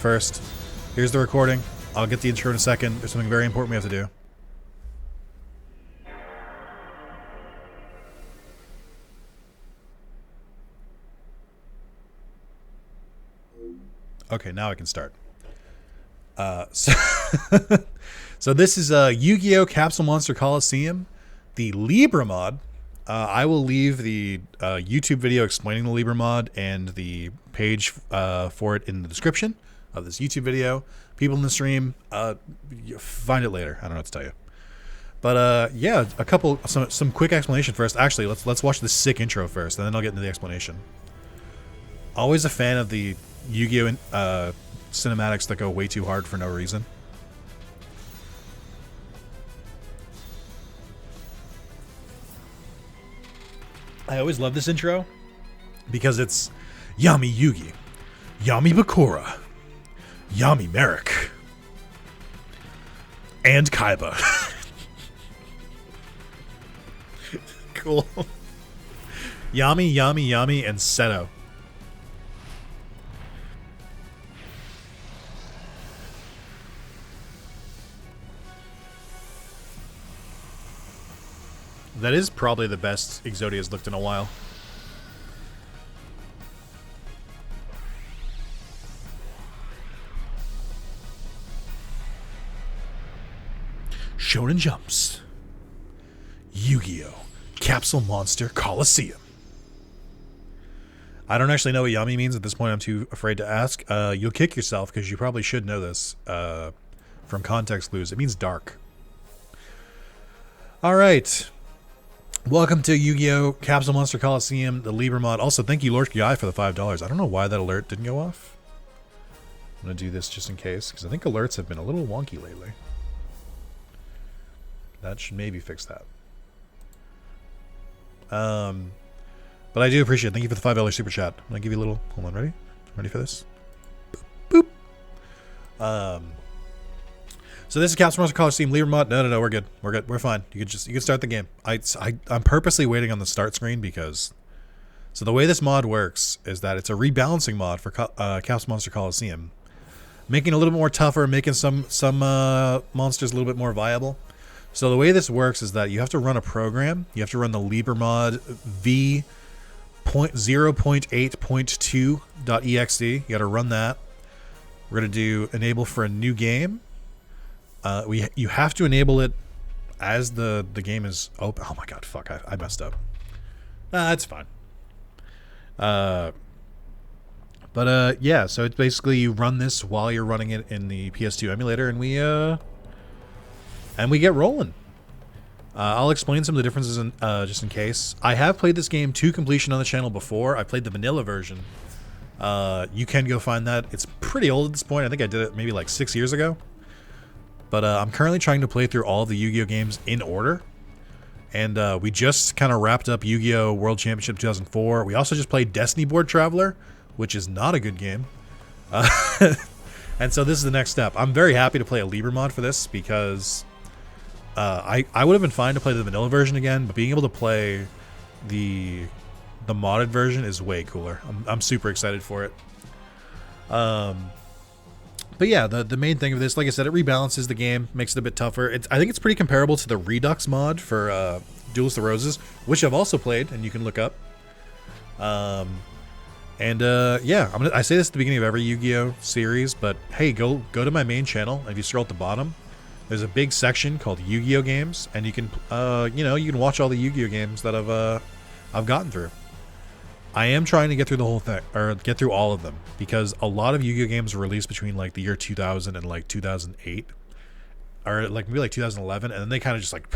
First, here's the recording. I'll get the intro in a second. There's something very important we have to do. Okay, now I can start. So this is Yu-Gi-Oh! Capsule Monster Coliseum, the LIBRA mod. I will leave the YouTube video explaining the LIBRA mod and the page for it in the description of this YouTube video. People in the stream, find it later. I don't know what to tell you. But yeah, some quick explanation first. Actually, let's watch the sick intro first, and then I'll get into the explanation. Always a fan of the Yu-Gi-Oh! Cinematics that go way too hard for no reason. I always love this intro because it's Yami Yugi, Yami Bakura, Yami Merrick, and Kaiba. Cool. Yami, Yami, Yami, and Seto. That is probably the best Exodia's looked in a while. Shonen Jumps. Yu-Gi-Oh! Capsule Monster Coliseum. I don't actually know what Yami means at this point. I'm too afraid to ask. You'll kick yourself because you probably should know this from context clues. It means dark. All right. Welcome to Yu-Gi-Oh! Capsule Monster Coliseum, the LIBRA mod. Also, thank you, Lord Guy, for the $5. I don't know why that alert didn't go off. I'm going to do this just in case, because I think alerts have been a little wonky lately. That should maybe fix that. But I do appreciate it. Thank you for the $5 super chat. I'm going to give you a little... Hold on, ready? Ready for this? Boop. Boop. So this is Capsule Monster Coliseum LIBRA mod. No, we're good. We're good. We're fine. You can start the game. I'm purposely waiting on the start screen because... So the way this mod works is that it's a rebalancing mod for Capsule Monster Coliseum, making it a little bit more tougher, making some monsters a little bit more viable. So the way this works is that you have to run a program. You have to run the LIBRA mod v.0.8.2.exe. You got to run that. We're gonna do enable for a new game. You have to enable it as the game is open. Oh my god, fuck! I messed up. It's fine. Yeah. So it's basically you run this while you're running it in the PS2 emulator, and we get rolling. I'll explain some of the differences just in case. I have played this game to completion on the channel before. I played the vanilla version. You can go find that. It's pretty old at this point. I think I did it maybe like 6 years ago. But I'm currently trying to play through all of the Yu-Gi-Oh! Games in order. And we just kind of wrapped up Yu-Gi-Oh! World Championship 2004. We also just played Destiny Board Traveler, which is not a good game. And so this is the next step. I'm very happy to play a LIBRA mod for this because I would have been fine to play the vanilla version again, but being able to play the modded version is way cooler. I'm super excited for it. But yeah, the main thing of this, like I said, it rebalances the game, makes it a bit tougher. I think it's pretty comparable to the Redux mod for Duelist of the Roses, which I've also played, and you can look up. Yeah, I say this at the beginning of every Yu-Gi-Oh! Series, but hey, go to my main channel, and if you scroll at the bottom, there's a big section called Yu-Gi-Oh! Games, and you can, you can watch all the Yu-Gi-Oh! Games that I've gotten through. I am trying to get through the whole thing, or get through all of them, because a lot of Yu-Gi-Oh! Games were released between like the year 2000 and like 2008, or like maybe like 2011, and then they kind of just like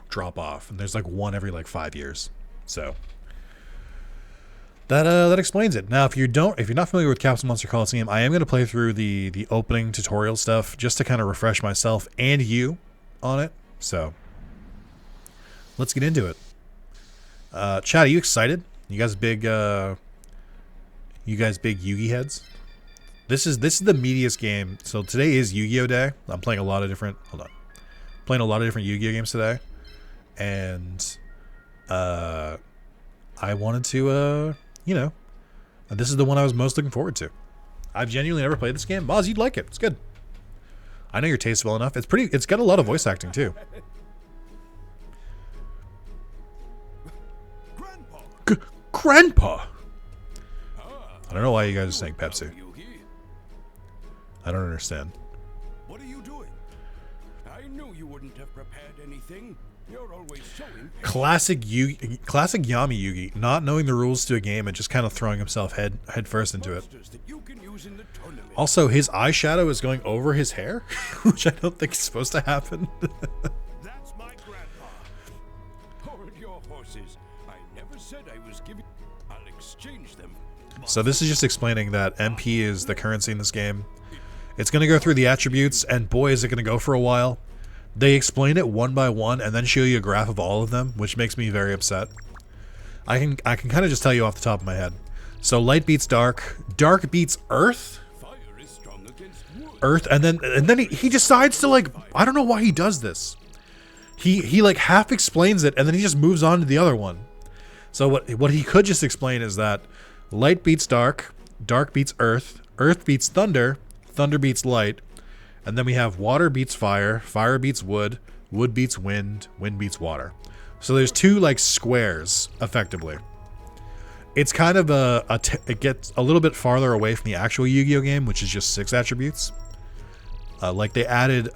drop off, and there's like one every like 5 years. So that explains it. Now, if you're not familiar with Capsule Monster Coliseum, I am going to play through the opening tutorial stuff just to kind of refresh myself and you on it. So let's get into it. Chad, are you excited? You guys big Yugi heads? This is the meatiest game. So today is Yu-Gi-Oh! Day. I'm playing a lot of different Yu-Gi-Oh! Games today. And I wanted to this is the one I was most looking forward to. I've genuinely never played this game. Moz, you'd like it. It's good. I know your taste well enough. It's got a lot of voice acting too. Grandpa. I don't know why you guys are saying Pepsi. I don't understand. What are you doing? I knew you wouldn't have prepared anything. You're always so impatient. Classic Yami Yugi, not knowing the rules to a game and just kind of throwing himself head first into it. That you can use in the tournament. Also, his eyeshadow is going over his hair, which I don't think is supposed to happen. That's my grandpa. Hold your horses. I never said I was giving. I'll exchange them. So this is just explaining that MP is the currency in this game. It's going to go through the attributes, and boy, is it going to go for a while. They explain it one by one and then show you a graph of all of them, which makes me very upset. I can kind of just tell you off the top of my head. So light beats dark, dark beats earth. Fire is strong against wood. Earth, and then he decides to, like, I don't know why he does this. He like half explains it and then he just moves on to the other one. So what he could just explain is that light beats dark, dark beats earth, earth beats thunder, thunder beats light, and then we have water beats fire, fire beats wood, wood beats wind, wind beats water. So there's two like squares effectively. It's kind of it gets a little bit farther away from the actual Yu-Gi-Oh game, which is just 6 attributes. Like they added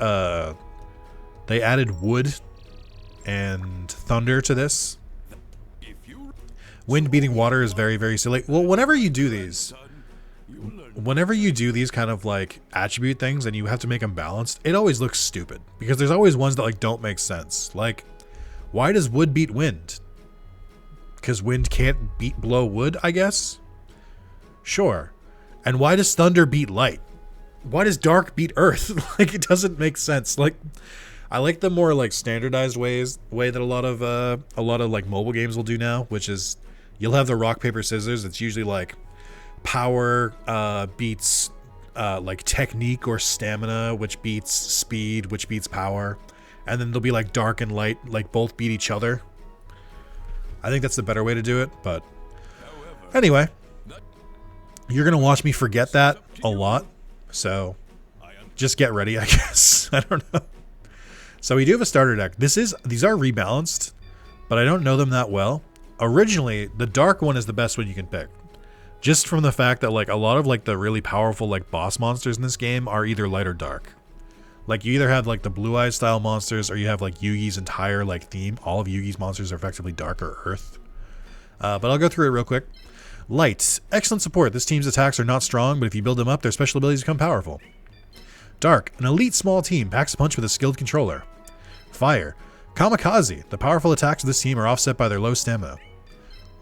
wood and thunder to this. Wind beating water is very, very silly. Well, whenever you do these kind of like attribute things and you have to make them balanced, it always looks stupid because there's always ones that like don't make sense. Like, why does wood beat wind? Because wind can't blow wood, I guess? Sure. And why does thunder beat light? Why does dark beat earth? Like, it doesn't make sense. Like, I like the more like standardized way that a lot of like mobile games will do now, which is you'll have the rock paper scissors. It's usually like power beats like technique or stamina, which beats speed, which beats power, and then there'll be like dark and light, like both beat each other. I think that's the better way to do it, but anyway, you're gonna watch me forget that a lot, so just get ready, I guess. I don't know. So we do have a starter deck. These are rebalanced, but I don't know them that well. Originally, the dark one is the best one you can pick. Just from the fact that like a lot of like the really powerful like boss monsters in this game are either light or dark. Like you either have like the Blue Eyes style monsters or you have like Yugi's entire like theme. All of Yugi's monsters are effectively dark or earth. But I'll go through it real quick. Light. Excellent support. This team's attacks are not strong, but if you build them up, their special abilities become powerful. Dark. An elite small team packs a punch with a skilled controller. Fire. Kamikaze. The powerful attacks of this team are offset by their low stamina.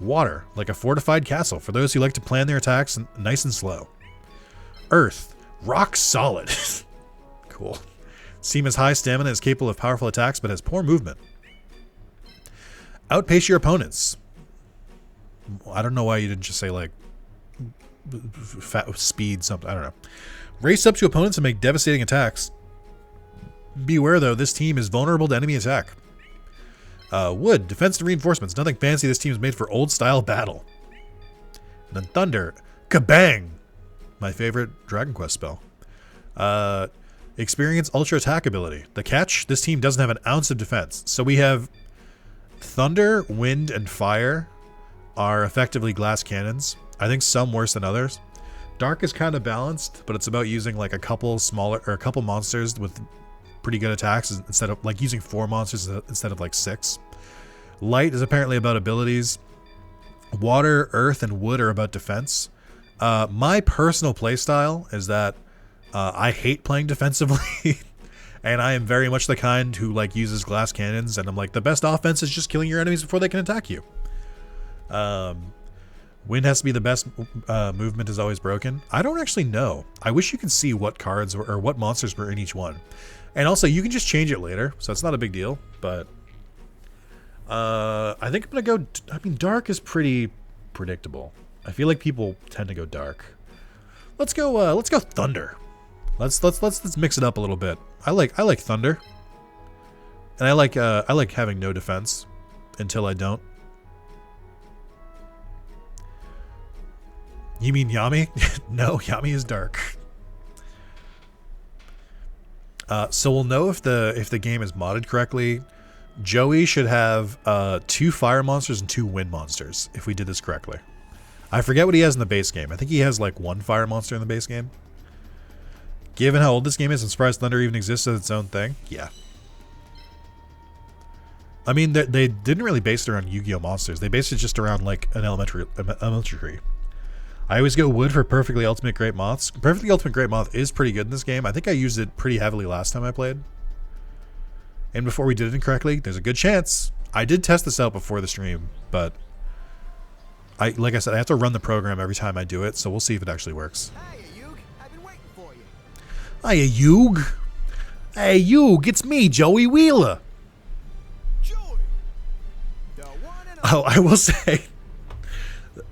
Water. Like a fortified castle for those who like to plan their attacks nice and slow. Earth. Rock solid. Cool. This team has high stamina, is capable of powerful attacks, but has poor movement. Outpace your opponents. I don't know why you didn't just say like speed something. I don't know. Race up to opponents and make devastating attacks. Beware though, this team is vulnerable to enemy attack. Wood, defense and reinforcements. Nothing fancy. This team is made for old style battle. And then thunder, kabang. My favorite Dragon Quest spell. Experience ultra attack ability. The catch, this team doesn't have an ounce of defense. So we have thunder, wind, and fire are effectively glass cannons. I think some worse than others. Dark is kind of balanced, but it's about using like a couple monsters with pretty good attacks instead of like using 4 monsters instead of like 6. Light is apparently about abilities. Water, earth, and wood are about defense. My personal playstyle is that I hate playing defensively, and I am very much the kind who like uses glass cannons, and I'm like, the best offense is just killing your enemies before they can attack you. Wind has to be the best. Movement is always broken. I don't actually know. I wish you could see what cards or what monsters were in each one. And also, you can just change it later, so it's not a big deal. But I think I'm gonna go. I mean, dark is pretty predictable. I feel like people tend to go dark. Let's go. Let's go thunder. Let's mix it up a little bit. I like thunder, and I like having no defense until I don't. You mean Yami? No, Yami is dark. So we'll know if the game is modded correctly. Joey should have 2 fire monsters and 2 wind monsters if we did this correctly. I forget what he has in the base game. I think he has like 1 fire monster in the base game. Given how old this game is, I'm surprised Thunder even exists as its own thing. Yeah. I mean, they didn't really base it around Yu-Gi-Oh! Monsters. They based it just around like an elementary tree. I always go wood for Perfectly Ultimate Great Moths. Perfectly Ultimate Great Moth is pretty good in this game. I think I used it pretty heavily last time I played. And before we did it incorrectly, there's a good chance. I did test this out before the stream, but like I said, I have to run the program every time I do it, so we'll see if it actually works. Hiya, Yug. I've been waiting for you. Hiya, Yug. Hey, Yug, it's me, Joey Wheeler. Joey. The one and Oh, I will say,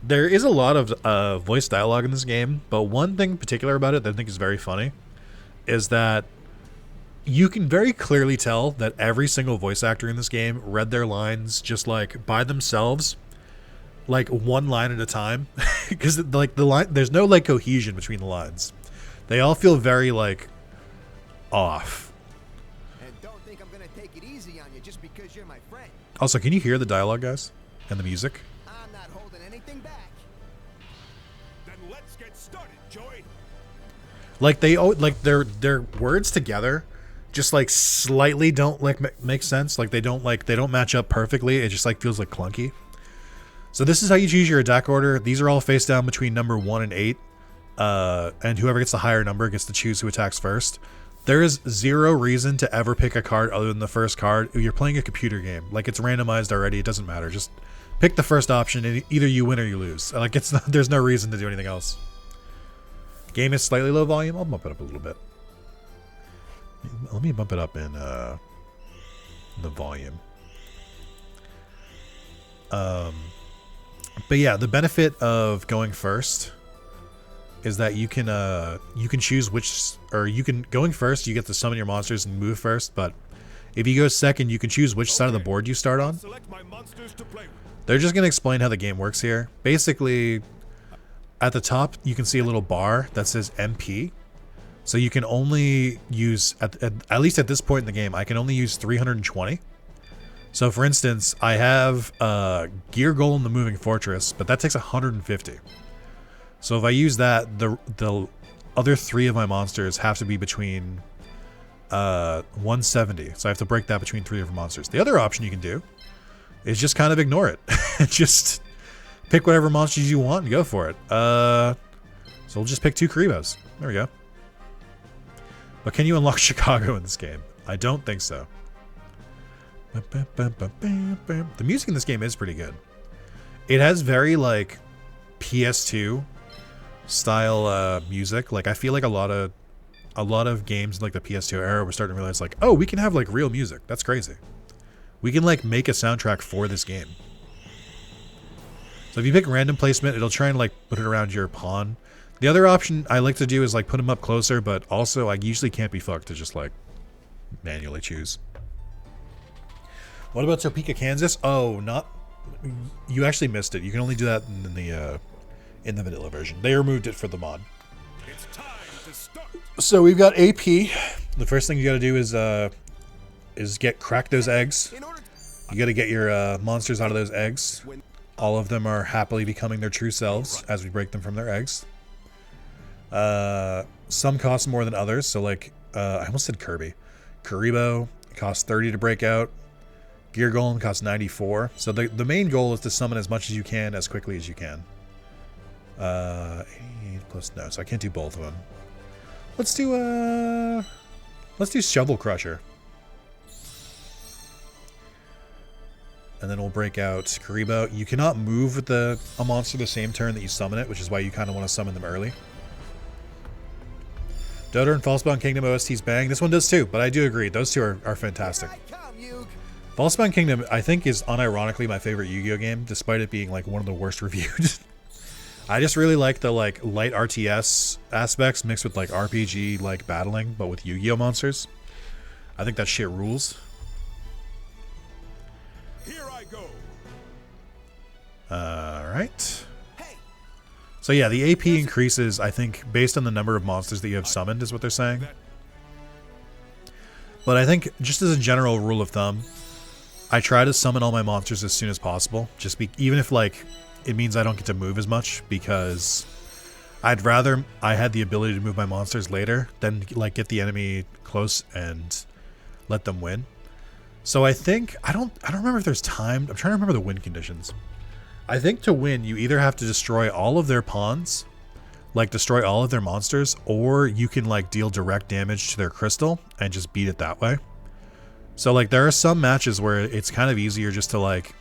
there is a lot of voice dialogue in this game, but one thing in particular about it that I think is very funny is that you can very clearly tell that every single voice actor in this game read their lines just like by themselves, like one line at a time, because like the line, there's no like cohesion between the lines. They all feel very like off. And don't think I'm gonna take it easy on you just because you're my friend. Also, can you hear the dialogue, guys, and the music? I'm not holding anything back. Then let's get started, Joey. Like their words together just like slightly don't like make sense. Like they don't match up perfectly. It just like feels like clunky. So this is how you choose your attack order. These are all face down between number 1 and 8. And whoever gets the higher number gets to choose who attacks first. There is zero reason to ever pick a card other than the first card. You're playing a computer game. Like it's randomized already. It doesn't matter. Just pick the first option and either you win or you lose. Like it's not, there's no reason to do anything else. Game is slightly low volume. I'll bump it up a little bit. Let me bump it up in the volume. But yeah, the benefit of going first is that you can choose which, or you can, going first you get to summon your monsters and move first, but if you go second you can choose which side of the board you start on. Select my monsters to play with. They're just going to explain how the game works here. Basically, at the top you can see a little bar that says MP. So you can only use, at least at this point in the game, I can only use 320. So for instance, I have Gear Golem the Moving Fortress, but that takes 150. So if I use that, the other 3 of my monsters have to be between 170. So I have to break that between 3 different monsters. The other option you can do is just kind of ignore it. Just pick whatever monsters you want and go for it. So we'll just pick 2 Karibos. There we go. But can you unlock Chicago in this game? I don't think so. The music in this game is pretty good. It has very like PS2 style music. Like I feel like a lot of games in like the PS2 era we're starting to realize like, oh, we can have like real music. That's crazy. We can like make a soundtrack for this game. So if you pick random placement, it'll try and like put it around your pawn. The other option I like to do is like put them up closer, but also I usually can't be fucked to just like manually choose. What about Topeka, Kansas? Oh, not, you actually missed it. You can only do that in the vanilla version. They removed it for the mod. It's time to start. So we've got AP. The first thing you got to do is crack those eggs. In order You got to get your monsters out of those eggs. All of them are happily becoming their true selves as we break them from their eggs. Some cost more than others. So like, I almost said Kirby. Karibo costs 30 to break out. Gear Golem costs 94. So the main goal is to summon as much as you can as quickly as you can. 88 plus, no, so I can't do both of them. Let's do Shovel Crusher. And then we'll break out Karibo. You cannot move with a monster the same turn that you summon it, which is why you kind of want to summon them early. Dota and Falspawn Kingdom OSTs bang. This one does too, but I do agree. Those two are fantastic. I come, Yug. Falspawn Kingdom, I think, is unironically my favorite Yu-Gi-Oh game, despite it being like one of the worst reviewed. I just really like the like light RTS aspects mixed with like RPG like battling, but with Yu-Gi-Oh monsters. I think that shit rules. Here I go. All right. Hey, So yeah, the AP increases, I think, based on the number of monsters that you have summoned, is what they're saying. But I think, just as a general rule of thumb, I try to summon all my monsters as soon as possible. Even if, like, it means I don't get to move as much, because I'd rather I had the ability to move my monsters later than, like, get the enemy close and let them win. So I think, I don't remember if there's time. I'm trying to remember the win conditions. I think to win, you either have to destroy all of their pawns, like destroy all of their monsters, or you can like deal direct damage to their crystal and just beat it that way. So like there are some matches where it's kind of easier just to like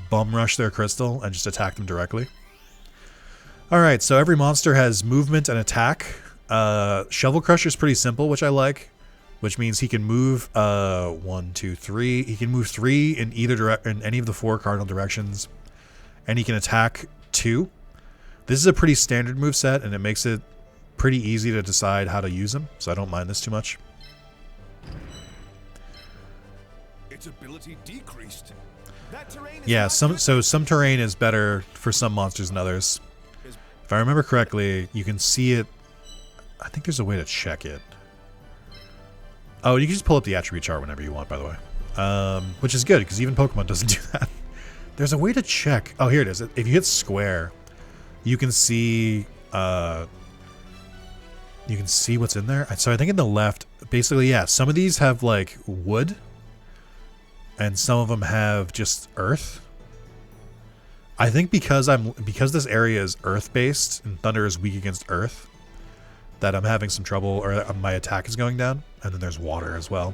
bum rush their crystal and just attack them directly. Alright, so every monster has movement and attack. Shovel Crusher is pretty simple, which I like, which means he can move 1, 2, 3. He can move 3 in in any of the 4 cardinal directions. And he can attack 2. This is a pretty standard move set, and it makes it pretty easy to decide how to use him, so I don't mind this too much. Its ability decreased. That terrain is Yeah, not some terrain is better for some monsters than others. If I remember correctly, you can see it. I think there's a way to check it. Oh, you can just pull up the attribute chart whenever you want, by the way. Which is good, because even Pokemon doesn't do that. There's a way to check. Oh, here it is. If you hit square, you can see what's in there. So I think in the left, basically, yeah, some of these have like wood, and some of them have just earth. I think because this area is earth based and Thunder is weak against earth, that I'm having some trouble, or my attack is going down. And then there's water as well.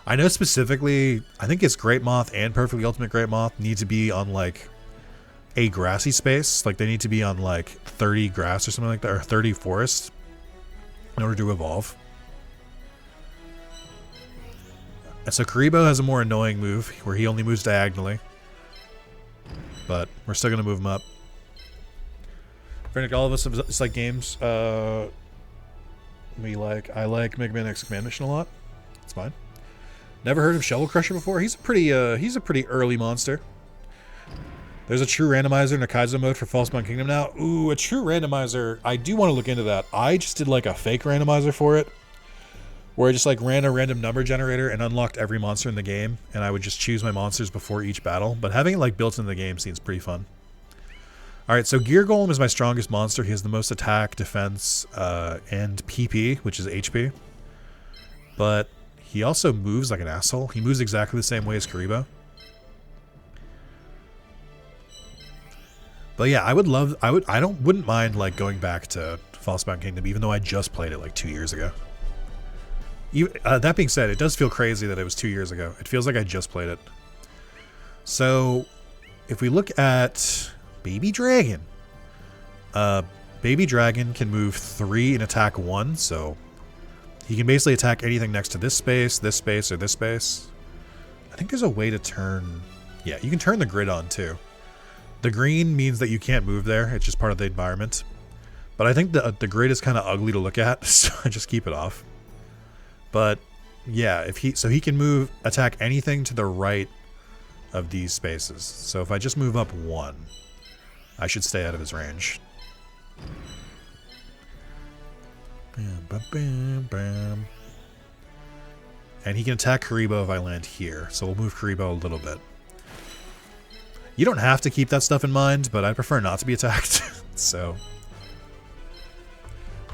I know specifically, I think it's Great Moth and Perfectly Ultimate Great Moth need to be on like a grassy space. Like they need to be on like 30 grass or something like that, or 30 forest in order to evolve. And so Karibo has a more annoying move where he only moves diagonally. But we're still going to move him up. I think all of us have just like games. I like Mega Man X Command Mission a lot. It's fine. Never heard of Shovel Crusher before. He's a pretty early monster. There's a true randomizer in a Kaizo mode for Falsebound Kingdom now. Ooh, a true randomizer. I do want to look into that. I just did like a fake randomizer for it, where I just like ran a random number generator and unlocked every monster in the game, and I would just choose my monsters before each battle. But having it like built into the game seems pretty fun. Alright, so Gear Golem is my strongest monster. He has the most attack, defense, and PP, which is HP. But he also moves like an asshole. He moves exactly the same way as Karibo. But yeah, I wouldn't mind like going back to Falsebound Kingdom, even though I just played it like 2 years ago. That being said, it does feel crazy that it was 2 years ago. It feels like I just played it. So, if we look at Baby Dragon. Baby Dragon can move 3 and attack 1, so he can basically attack anything next to this space, or this space. I think there's a way to turn... Yeah, you can turn the grid on, too. The green means that you can't move there. It's just part of the environment. But I think the grid is kind of ugly to look at, so I just keep it off. But, yeah, so he can attack anything to the right of these spaces. So if I just move up 1, I should stay out of his range. Bam, bam, bam, bam. And he can attack Karibo if I land here, so we'll move Karibo a little bit. You don't have to keep that stuff in mind, but I prefer not to be attacked. So,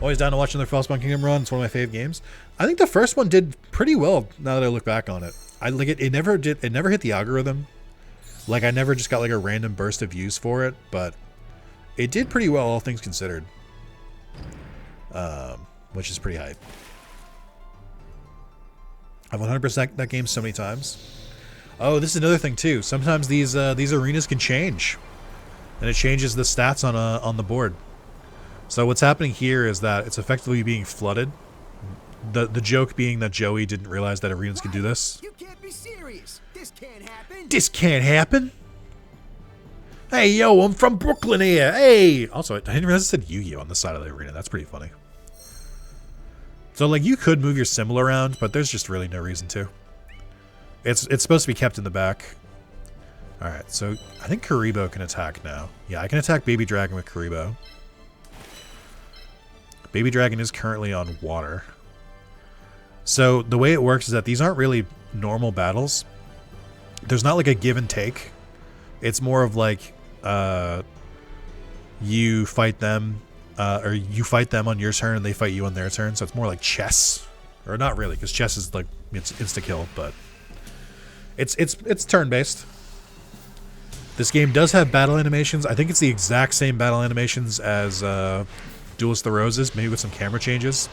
always down to watch another Falsebound Kingdom run. It's one of my fave games. I think the first one did pretty well now that I look back on it. I like it. It never hit the algorithm. Like I never just got like a random burst of views for it, but it did pretty well, all things considered. Which is pretty hype. I've 100% that game so many times. Oh, this is another thing too. Sometimes these arenas can change, and it changes the stats on the board. So what's happening here is that it's effectively being flooded. The joke being that Joey didn't realize that arenas can do this. You can't be serious. This can't happen. This can't happen. Hey, yo, I'm from Brooklyn here. Hey. Also, I didn't realize it said Yu-Gi-Oh on the side of the arena. That's pretty funny. So, like, you could move your symbol around, but there's just really no reason to. It's supposed to be kept in the back. Alright, so I think Karibo can attack now. Yeah, I can attack Baby Dragon with Karibo. Baby dragon is currently on water. So the way it works is that these aren't really normal battles. There's not like a give and take. It's more of like you fight them, or you fight them on your turn and they fight you on their turn. So it's more like chess, or not really, because chess is like it's insta kill, but it's turn based. This game does have battle animations. I think it's the exact same battle animations as Duelist the Roses, maybe with some camera changes.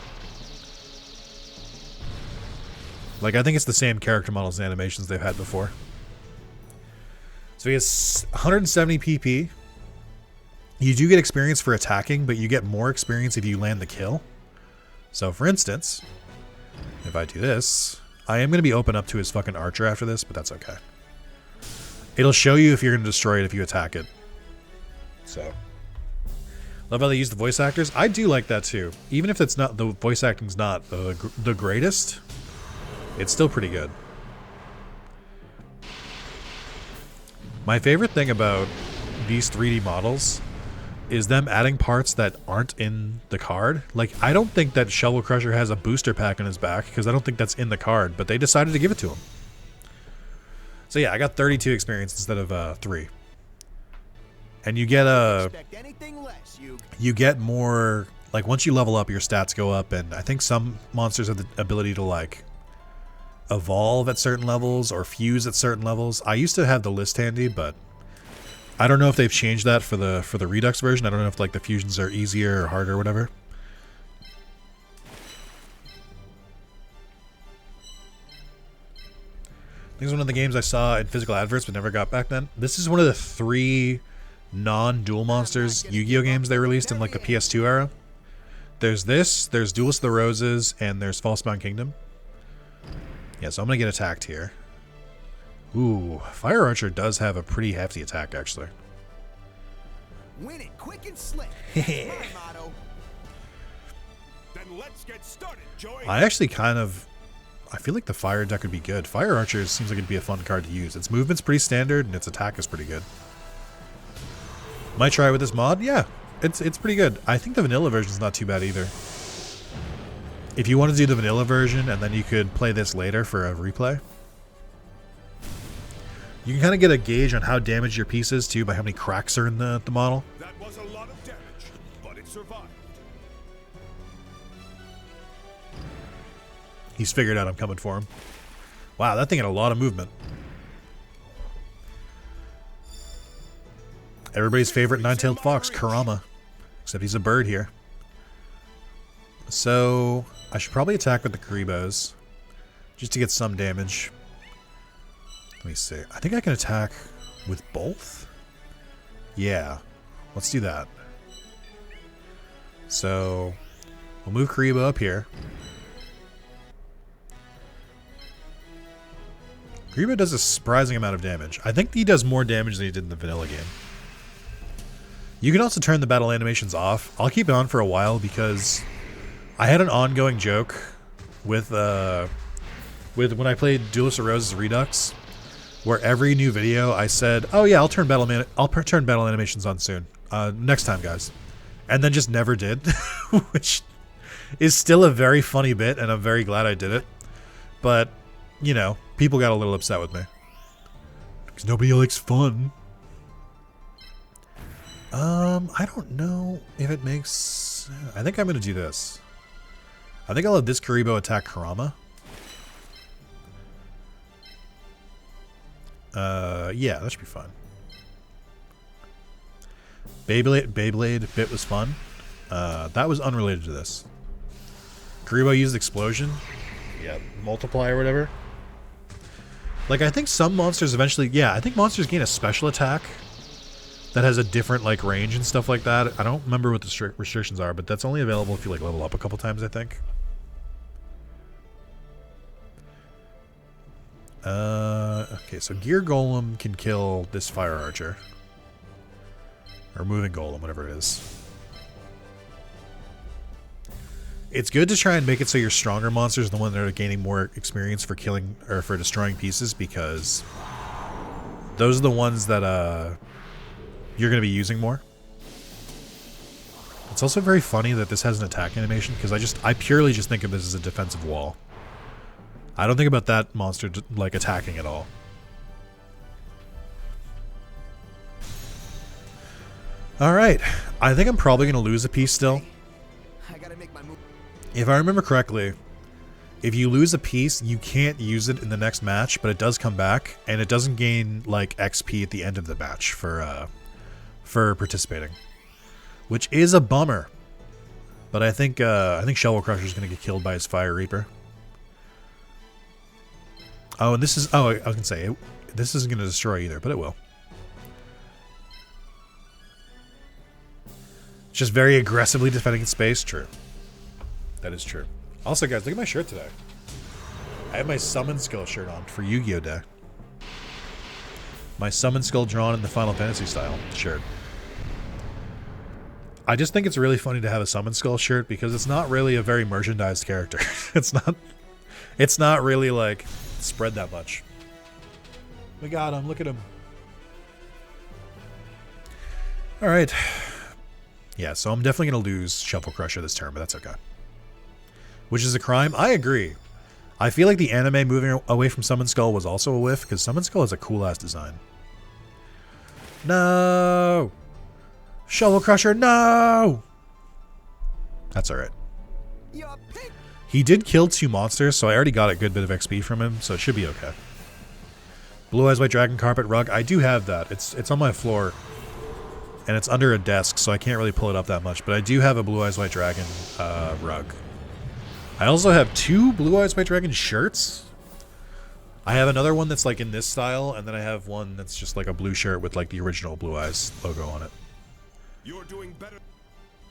Like, I think it's the same character models and animations they've had before. So he has 170 PP. You do get experience for attacking, but you get more experience if you land the kill. So, for instance, if I do this, I am going to be open up to his fucking archer after this, but that's okay. It'll show you if you're going to destroy it if you attack it. So, love how they use the voice actors. I do like that too. Even if it's not, the voice acting's not the greatest, it's still pretty good. My favorite thing about these 3D models is them adding parts that aren't in the card. Like, I don't think that Shovel Crusher has a booster pack on his back, because I don't think that's in the card, but they decided to give it to him. So yeah, I got 32 experience instead of 3. And you get you get more, like, once you level up, your stats go up, and I think some monsters have the ability to, like, evolve at certain levels or fuse at certain levels. I used to have the list handy, but I don't know if they've changed that for the Redux version. I don't know if, like, the fusions are easier or harder or whatever. This is one of the games I saw in physical adverts but never got back then. This is one of the 3 non-Duel Monsters Yu-Gi-Oh games they released in, like, the PS2 era. There's this, there's Duelist of the Roses, and there's Falsebound Kingdom. Yeah, so I'm going to get attacked here. Ooh, Fire Archer does have a pretty hefty attack, actually. Win it quick and slick. My motto. Then let's get started, Joey. I actually kind of... I feel like the Fire deck would be good. Fire Archer seems like it'd be a fun card to use. Its movement's pretty standard, and its attack is pretty good. Might try with this mod? Yeah, it's pretty good. I think the vanilla version's not too bad either. If you want to do the vanilla version, and then you could play this later for a replay. You can kind of get a gauge on how damaged your piece is, too, by how many cracks are in the model. That was a lot of damage, but it survived. He's figured out I'm coming for him. Wow, that thing had a lot of movement. Everybody's favorite nine-tailed fox, Kurama. Except he's a bird here. So, I should probably attack with the Karibos, just to get some damage. Let me see. I think I can attack with both? Yeah. Let's do that. So, we'll move Karibo up here. Karibo does a surprising amount of damage. I think he does more damage than he did in the vanilla game. You can also turn the battle animations off. I'll keep it on for a while because I had an ongoing joke with when I played Duelist of Roses Redux, where every new video I said, "Oh yeah, I'll turn battle animations on soon. Next time, guys," and then just never did, which is still a very funny bit, and I'm very glad I did it. But you know, people got a little upset with me because nobody likes fun. I don't know if it makes... I think I'm going to do this. I think I'll have this Karibo attack Kurama. Yeah, that should be fun. Beyblade bit was fun. That was unrelated to this. Karibo used Explosion. Yeah, Multiply or whatever. Like, I think some monsters eventually... Yeah, I think monsters gain a special attack that has a different, like, range and stuff like that. I don't remember what the restrictions are, but that's only available if you, like, level up a couple times, I think. Okay, so Gear Golem can kill this Fire Archer. Or Moving Golem, whatever it is. It's good to try and make it so your stronger monsters are the ones that are gaining more experience for killing, or for destroying pieces, because those are the ones that, you're going to be using more. It's also very funny that this has an attack animation because I purely just think of this as a defensive wall. I don't think about that monster like attacking at all. Alright, I think I'm probably going to lose a piece still. I gotta make my move. If I remember correctly, if you lose a piece, you can't use it in the next match, but it does come back, and it doesn't gain like XP at the end of the match for participating, which is a bummer. But I think Shovel Crusher is going to get killed by his Fire Reaper. Oh, and this is I was going to say this isn't going to destroy either, but it will. It's just very aggressively defending its space. True. That is true. Also, guys, look at my shirt today. I have my Summon Skull shirt on for Yu-Gi-Oh! Day. My Summon Skull drawn in the Final Fantasy style shirt. I just think it's really funny to have a Summon Skull shirt because it's not really a very merchandised character. It's not really like spread that much. We got him. Look at him. All right. Yeah, so I'm definitely going to lose Shuffle Crusher this turn, but that's okay. Which is a crime? I agree. I feel like the anime moving away from Summon Skull was also a whiff, because Summon Skull has a cool-ass design. No! Shovel Crusher, no! That's alright. He did kill 2 monsters, so I already got a good bit of XP from him, so it should be okay. Blue Eyes White Dragon Carpet Rug. I do have that. It's on my floor. And it's under a desk, so I can't really pull it up that much. But I do have a Blue Eyes White Dragon rug. I also have 2 Blue Eyes White Dragon shirts. I have another one that's like in this style, and then I have one that's just like a blue shirt with like the original Blue Eyes logo on it. You're doing better.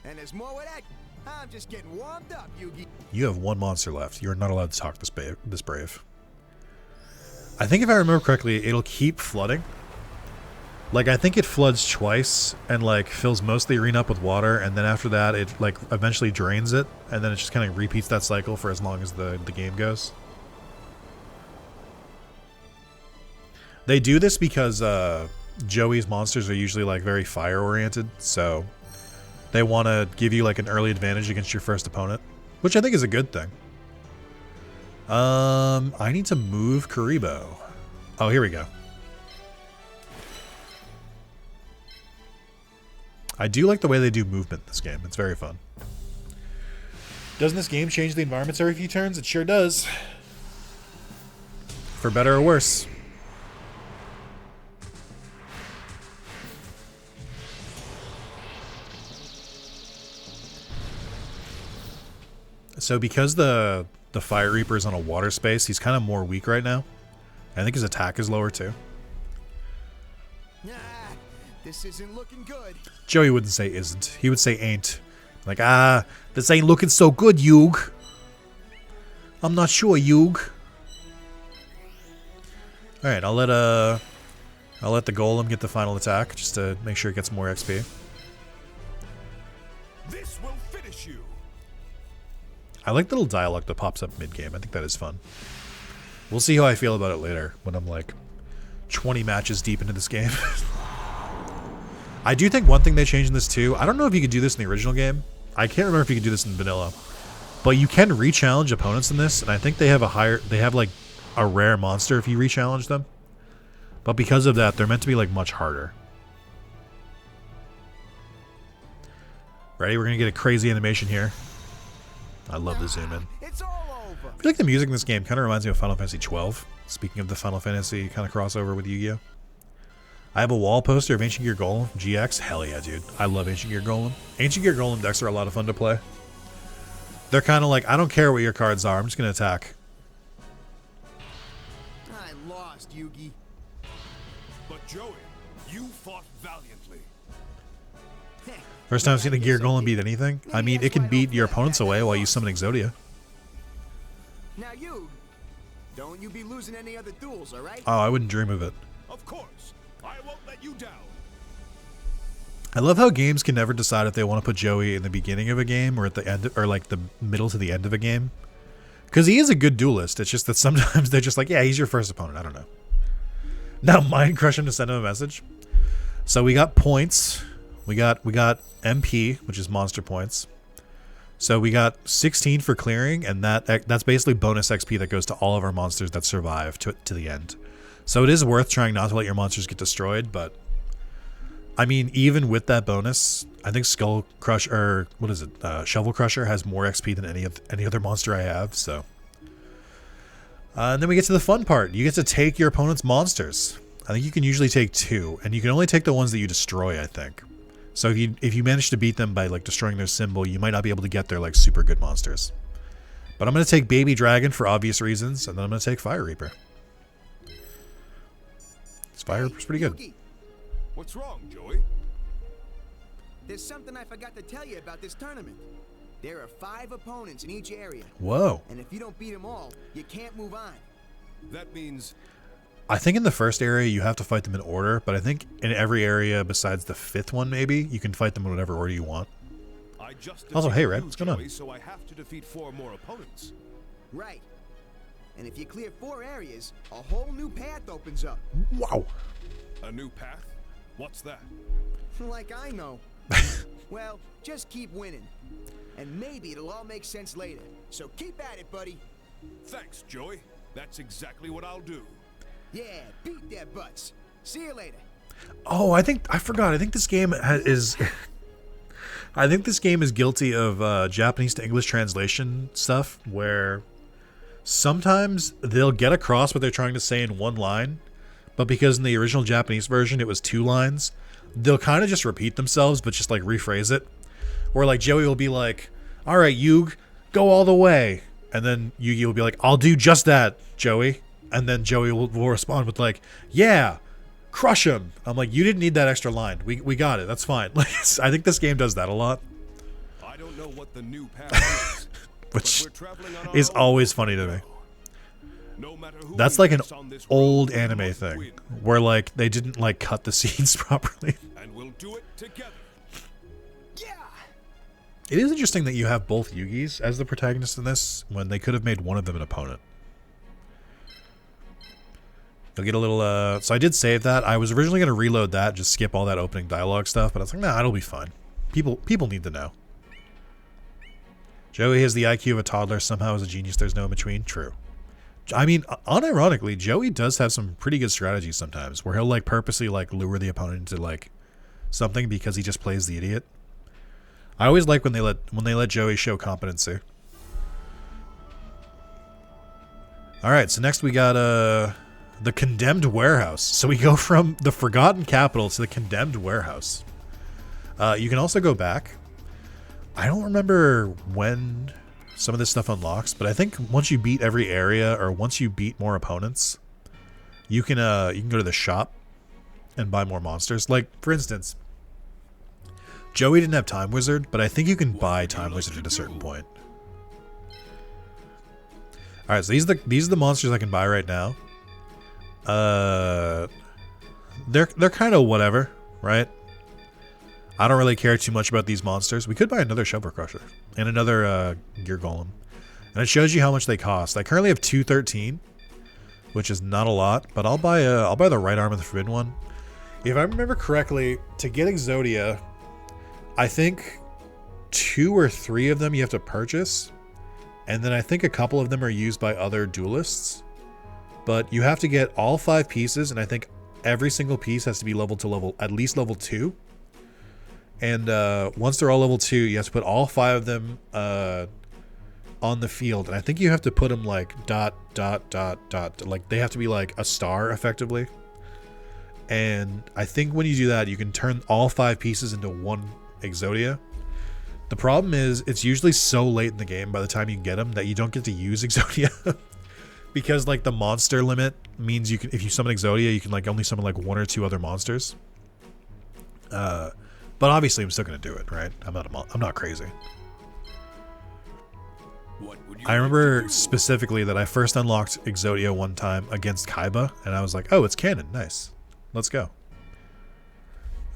And there's more with that. I'm just getting warmed up, Yugi. You have 1 monster left. You're not allowed to talk this brave. I think if I remember correctly, it'll keep flooding. Like, I think it floods twice and, like, fills most of the arena up with water, and then after that, it, like, eventually drains it, and then it just kind of repeats that cycle for as long as the game goes. They do this because Joey's monsters are usually, like, very fire-oriented, so they want to give you, like, an early advantage against your first opponent, which I think is a good thing. I need to move Kuribo. Oh, here we go. I do like the way they do movement in this game. It's very fun. Doesn't this game change the environments every few turns? It sure does. For better or worse. So because the Fire Reaper is on a water space, he's kind of more weak right now. I think his attack is lower too. This isn't looking good. Joey wouldn't say isn't. He would say ain't. Like, this ain't looking so good, Yug. I'm not sure, Yug. Alright, I'll let the golem get the final attack just to make sure it gets more XP. This will finish you. I like the little dialogue that pops up mid-game. I think that is fun. We'll see how I feel about it later when I'm like 20 matches deep into this game. I do think one thing they changed in this too, I don't know if you could do this in the original game. I can't remember if you could do this in vanilla. But you can re-challenge opponents in this, and I think they have like a rare monster if you re-challenge them. But because of that, they're meant to be like much harder. Ready? We're gonna get a crazy animation here. I love the zoom in. It's all over. I feel like the music in this game kind of reminds me of Final Fantasy XII. Speaking of the Final Fantasy kind of crossover with Yu-Gi-Oh! I have a wall poster of Ancient Gear Golem GX. Hell yeah, dude. I love Ancient Gear Golem. Ancient Gear Golem decks are a lot of fun to play. They're kind of like, I don't care what your cards are. I'm just going to attack. I lost, Yugi. But Joey, you fought valiantly. First time I've seen a Gear Golem beat anything. I mean, it can beat your opponents away while you summon Exodia. Now you, don't you be losing any other duels, all right? Oh, I wouldn't dream of it. Of course, I won't let you down. I love how games can never decide if they want to put Joey in the beginning of a game or at the end, or like the middle to the end of a game. Because he is a good duelist. It's just that sometimes they're just like, yeah, he's your first opponent. I don't know. Now Mind Crush him to send him a message. So we got points. We got MP, which is monster points. So we got 16 for clearing, and that's basically bonus XP that goes to all of our monsters that survive to the end. So it is worth trying not to let your monsters get destroyed, but I mean, even with that bonus, I think Skull Crusher, or what is it, Shovel Crusher has more XP than any other monster I have. So, and then we get to the fun part. You get to take your opponent's monsters. I think you can usually take 2, and you can only take the ones that you destroy, I think. So if you manage to beat them by like destroying their symbol, you might not be able to get their like super good monsters. But I'm going to take Baby Dragon for obvious reasons, and then I'm going to take Fire Reaper. This Fire Reaper's pretty good. What's wrong, Joey? There's something I forgot to tell you about this tournament. There are 5 opponents in each area. Whoa. And if you don't beat them all, you can't move on. That means... I think in the first area you have to fight them in order, but I think in every area besides the 5th one maybe, you can fight them in whatever order you want. I just Also, hey Red, you, what's going on? Joey, so I have to defeat 4 more opponents. Right. And if you clear 4 areas, a whole new path opens up. Wow. A new path? What's that? Like I know. Well, just keep winning. And maybe it'll all make sense later. So keep at it, buddy. Thanks, Joey. That's exactly what I'll do. Yeah, beat their butts. See you later. Oh, I forgot. I think this game is... I think this game is guilty of Japanese to English translation stuff, where sometimes they'll get across what they're trying to say in one line, but because in the original Japanese version it was 2 lines, they'll kind of just repeat themselves, but just like rephrase it. Or like Joey will be like, all right, Yug, go all the way. And then Yugi will be like, I'll do just that, Joey. And then Joey will respond with like, yeah, crush him. I'm like, you didn't need that extra line. We got it. That's fine. Like, I think this game does that a lot. I don't know what the new path is, Which but we're traveling on our is own. always funny to me. No matter who That's we like an face on this old road, we anime must thing win, where like they didn't like cut the scenes properly. and we'll do it together. Yeah. It is interesting that you have both Yugis as the protagonist in this when they could have made one of them an opponent. You'll get a little, so I did save that. I was originally going to reload that, just skip all that opening dialogue stuff, but I was like, nah, it'll be fine. People need to know. Joey has the IQ of a toddler, somehow is a genius, there's no in between. True. I mean, unironically, Joey does have some pretty good strategies sometimes, where he'll like purposely like lure the opponent into like something because he just plays the idiot. I always like when they let Joey show competency. All right, so next we got the Condemned Warehouse. So we go from the Forgotten Capital to the Condemned Warehouse. You can also go back. I don't remember when some of this stuff unlocks, but I think once you beat every area or once you beat more opponents, you can go to the shop and buy more monsters. Like, for instance, Joey didn't have Time Wizard, but I think you can buy Time Wizard at a certain point. All right, so these are the monsters I can buy right now. They're kind of whatever, right? I don't really care too much about these monsters. We could buy another Shovel Crusher and another Gear Golem, and it shows you how much they cost. I currently have 213, which is not a lot, but I'll buy the right arm of the Forbidden One. If I remember correctly, to get Exodia, I think 2 or 3 of them you have to purchase, and then I think a couple of them are used by other duelists. But you have to get all 5 pieces, and I think every single piece has to be leveled to at least level 2. And once they're all level 2, you have to put all 5 of them on the field. And I think you have to put them like ... Like they have to be like a star, effectively. And I think when you do that, you can turn all 5 pieces into one Exodia. The problem is, it's usually so late in the game by the time you get them that you don't get to use Exodia. Because like the monster limit means you can, if you summon Exodia, you can like only summon like 1 or 2 other monsters. But obviously I'm still gonna do it, right? I'm not crazy. What would you I remember specifically that I first unlocked Exodia one time against Kaiba, and I was like, oh, it's canon, nice, let's go.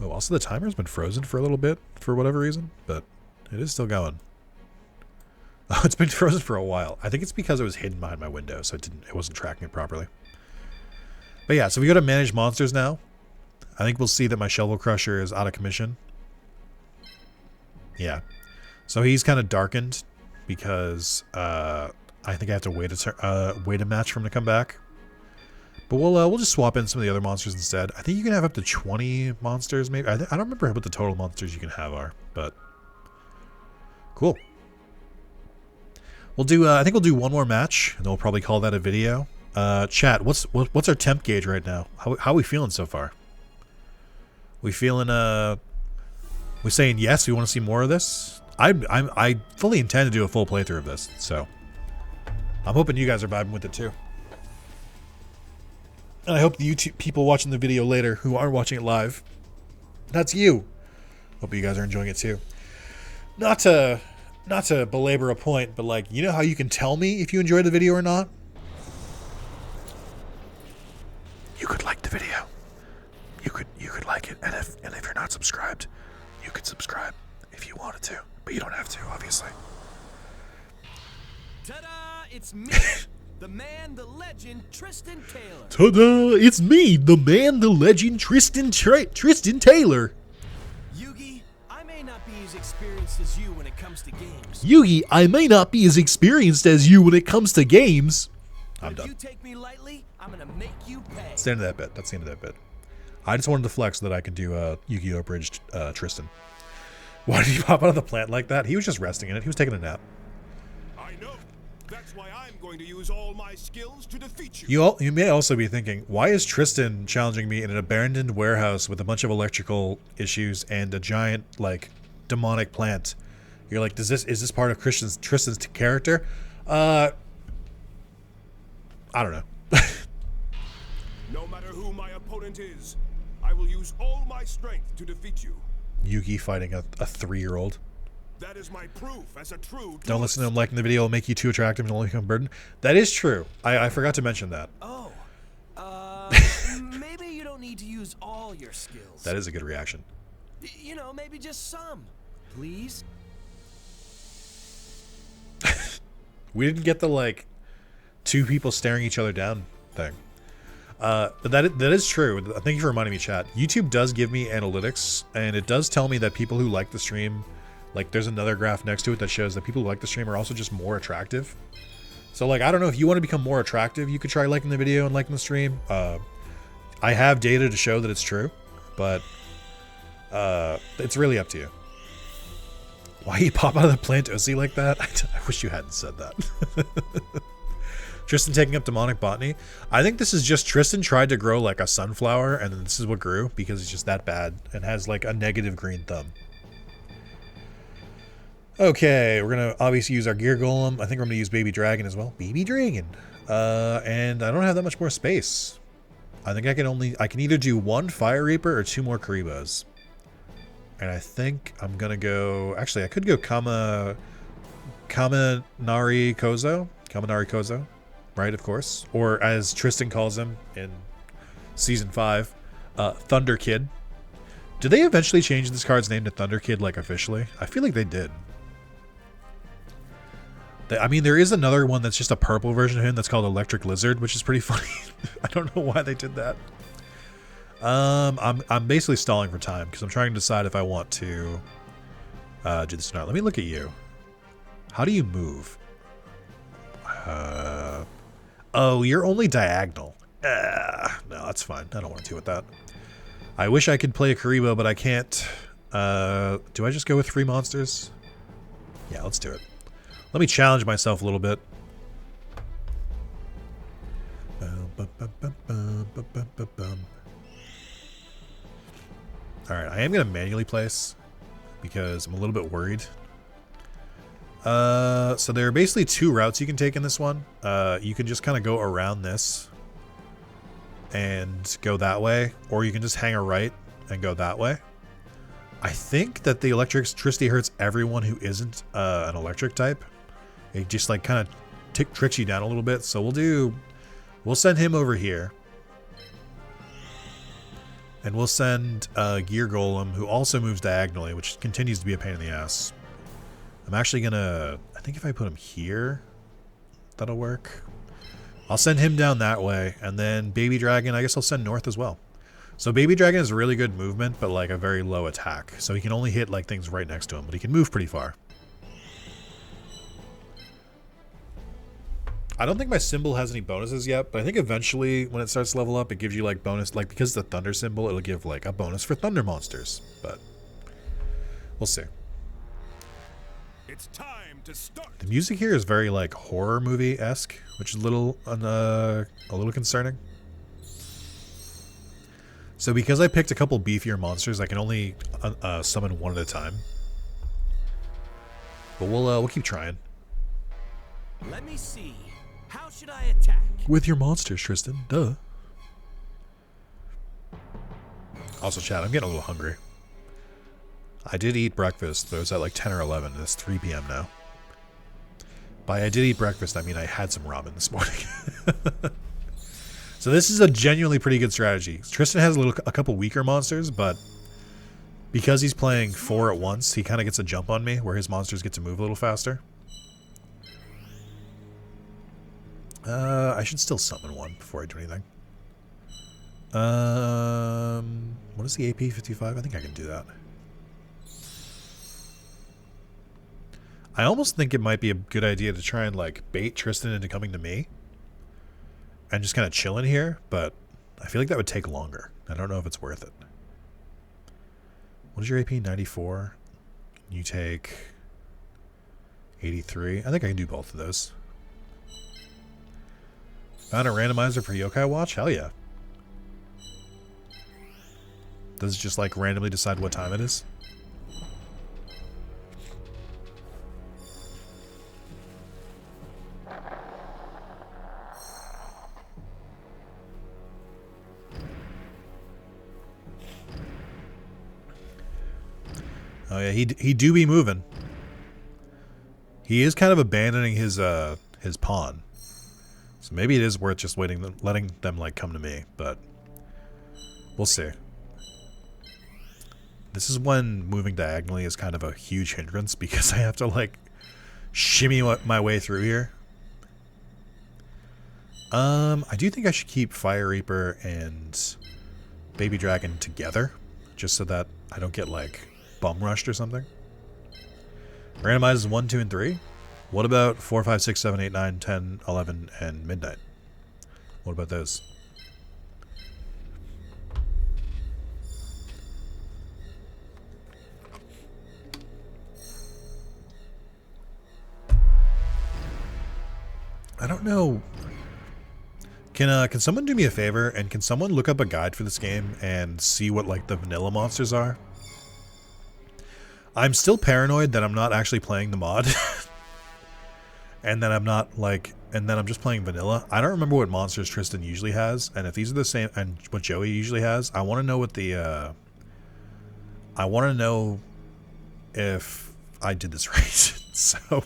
Oh, also the timer's been frozen for a little bit for whatever reason, but it is still going. Oh, it's been frozen for a while. I think it's because it was hidden behind my window, so it wasn't tracking it properly. But yeah, so we go to manage monsters now. I think we'll see that my Shovel Crusher is out of commission. Yeah. So he's kind of darkened because I think I have to wait a match for him to come back. But we'll just swap in some of the other monsters instead. I think you can have up to 20 monsters, maybe. I don't remember what the total monsters you can have are, but cool. We'll do. I think we'll do one more match, and then we'll probably call that a video. Chat, what's our temp gauge right now? How are we feeling so far? We feeling we saying yes? We want to see more of this. I fully intend to do a full playthrough of this, so I'm hoping you guys are vibing with it too. And I hope the YouTube people watching the video later who aren't watching it live, that's you. Hope you guys are enjoying it too. Not to belabor a point, but like, you know how you can tell me if you enjoyed the video or not? You could like the video. You could like it, and if you're not subscribed, you could subscribe if you wanted to, but you don't have to, obviously. Ta-da! It's me, the man, the legend, Tristan Taylor. Ta-da! It's me, the man, the legend, Tristan Taylor. Yugi, I may not be as experienced as you when it comes to games. Yugi, I may not be as experienced as you when it comes to games. I'm If done. you take me lightly, I'm gonna make you pay. That's the end of that bit. That's the end of that bit. I just wanted to flex so that I could do Yu-Gi-Oh! Bridged Tristan. Why did he pop out of the plant like that? He was just resting in it. He was taking a nap. I know. That's why I'm going to use all my skills to defeat you. You may also be thinking, why is Tristan challenging me in an abandoned warehouse with a bunch of electrical issues and a giant, like, demonic plant? You're like, is this part of Tristan's character? I don't know. No matter who my opponent is, I will use all my strength to defeat you. Yugi fighting a 3-year-old. That is my proof as a true. Don't listen to him liking the video. It'll make you too attractive and only become a burden. That is true. I forgot to mention that. Oh, maybe you don't need to use all your skills. That is a good reaction. You know, maybe just some. Please? We didn't get the, like, two people staring each other down thing. But that is true. Thank you for reminding me, chat. YouTube does give me analytics, and it does tell me that people who like the stream, like, there's another graph next to it that shows that people who like the stream are also just more attractive. So, like, I don't know, if you want to become more attractive, you could try liking the video and liking the stream. I have data to show that it's true, but it's really up to you. Why you pop out of the plant OC like that? I wish you hadn't said that. Tristan taking up demonic botany. I think this is just Tristan tried to grow like a sunflower, and then this is what grew because he's just that bad and has like a negative green thumb. Okay, we're gonna obviously use our gear golem. I think we're gonna use baby dragon as well. Baby dragon. And I don't have that much more space. I think I can either do one fire reaper or 2 more Karibos. And I think I'm gonna go. Actually, I could go Kaminari Kozo, right? Of course, or as Tristan calls him in season 5, Thunder Kid. Did they eventually change this card's name to Thunder Kid, like officially? I feel like they did. I mean, there is another one that's just a purple version of him that's called Electric Lizard, which is pretty funny. I don't know why they did that. I'm basically stalling for time because I'm trying to decide if I want to do this or not. Let me look at you. How do you move? Oh, you're only diagonal. No, that's fine. I don't want to deal with that. I wish I could play a Karibo, but I can't. Do I just go with 3 monsters? Yeah, let's do it. Let me challenge myself a little bit. Alright, I am going to manually place because I'm a little bit worried. So there are basically 2 routes you can take in this one. You can just kind of go around this and go that way, or you can just hang a right and go that way. I think that the electricity hurts everyone who isn't an electric type. It just like kind of tricks you down a little bit. So we'll send him over here. And we'll send Gear Golem, who also moves diagonally, which continues to be a pain in the ass. I'm actually gonna, I think if I put him here, that'll work. I'll send him down that way, and then Baby Dragon, I guess I'll send north as well. So Baby Dragon has really good movement, but like a very low attack. So he can only hit like things right next to him, but he can move pretty far. I don't think my symbol has any bonuses yet, but I think eventually when it starts to level up, it gives you like bonus, like because it's a thunder symbol, it'll give like a bonus for thunder monsters, but we'll see. It's time to start. The music here is very like horror movie-esque, which is a little concerning. So because I picked a couple beefier monsters, I can only summon one at a time. But we'll keep trying. Let me see. How should I attack? With your monsters, Tristan. Duh. Also, chat, I'm getting a little hungry. I did eat breakfast. It was at like 10 or 11. It's 3 p.m. now. By I did eat breakfast, I mean I had some ramen this morning. So this is a genuinely pretty good strategy. Tristan has a couple weaker monsters, but because he's playing 4 at once, he kind of gets a jump on me where his monsters get to move a little faster. I should still summon one before I do anything. What is the AP 55? I think I can do that. I almost think it might be a good idea to try and like bait Tristan into coming to me and just kind of chilling here, but I feel like that would take longer. I don't know if it's worth it. What is your AP? 94. You take 83. I think I can do both of those. Found a randomizer for Yokai Watch? Hell yeah. Does it just like randomly decide what time it is? Oh yeah, he do be moving. He is kind of abandoning his pawn. So maybe it is worth just letting them like come to me, but we'll see. This is when moving diagonally is kind of a huge hindrance because I have to like shimmy my way through here. I do think I should keep Fire Reaper and Baby Dragon together just so that I don't get like bum rushed or something. Randomizes 1, 2, and 3. What about 4, 5, 6, 7, 8, 9, 10, 11, and midnight? What about those? I don't know. Can someone do me a favor and can someone look up a guide for this game and see what like the vanilla monsters are? I'm still paranoid that I'm not actually playing the mod. And then I'm not like, and then I'm just playing vanilla. I don't remember what monsters Tristan usually has, and if these are the same, and what Joey usually has, I want to know what the, I want to know if I did this right. So,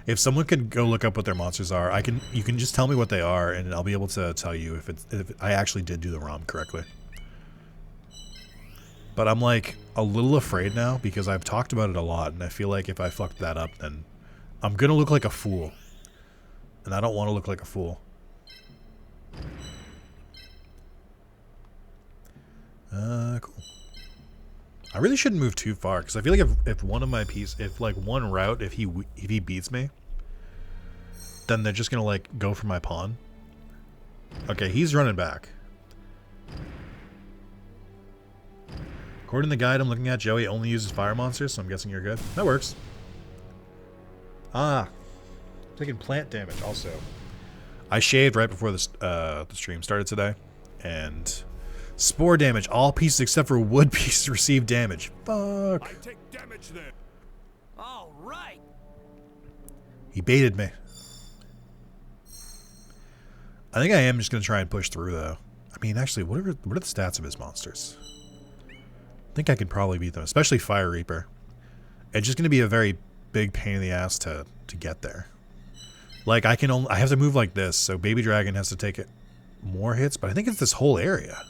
if someone could go look up what their monsters are, you can just tell me what they are, and I'll be able to tell you if I actually did do the ROM correctly. But I'm like a little afraid now because I've talked about it a lot, and I feel like if I fucked that up, then I'm gonna look like a fool. And I don't want to look like a fool. Cool. I really shouldn't move too far because I feel like if one of my pieces, if like one route, if he beats me, then they're just gonna like go for my pawn. Okay, he's running back. According to the guide I'm looking at, Joey only uses fire monsters, so I'm guessing you're good. That works. Ah, taking plant damage also. I shaved right before the stream started today, and spore damage. All pieces except for wood pieces receive damage. Fuck. I take damage there. All right. He baited me. I think I am just gonna try and push through though. I mean, actually, what are the stats of his monsters? I think I could probably beat them, especially Fire Reaper. It's just gonna be a very big pain in the ass to get there. Like I have to move like this, so Baby Dragon has to take it more hits, but I think it's this whole area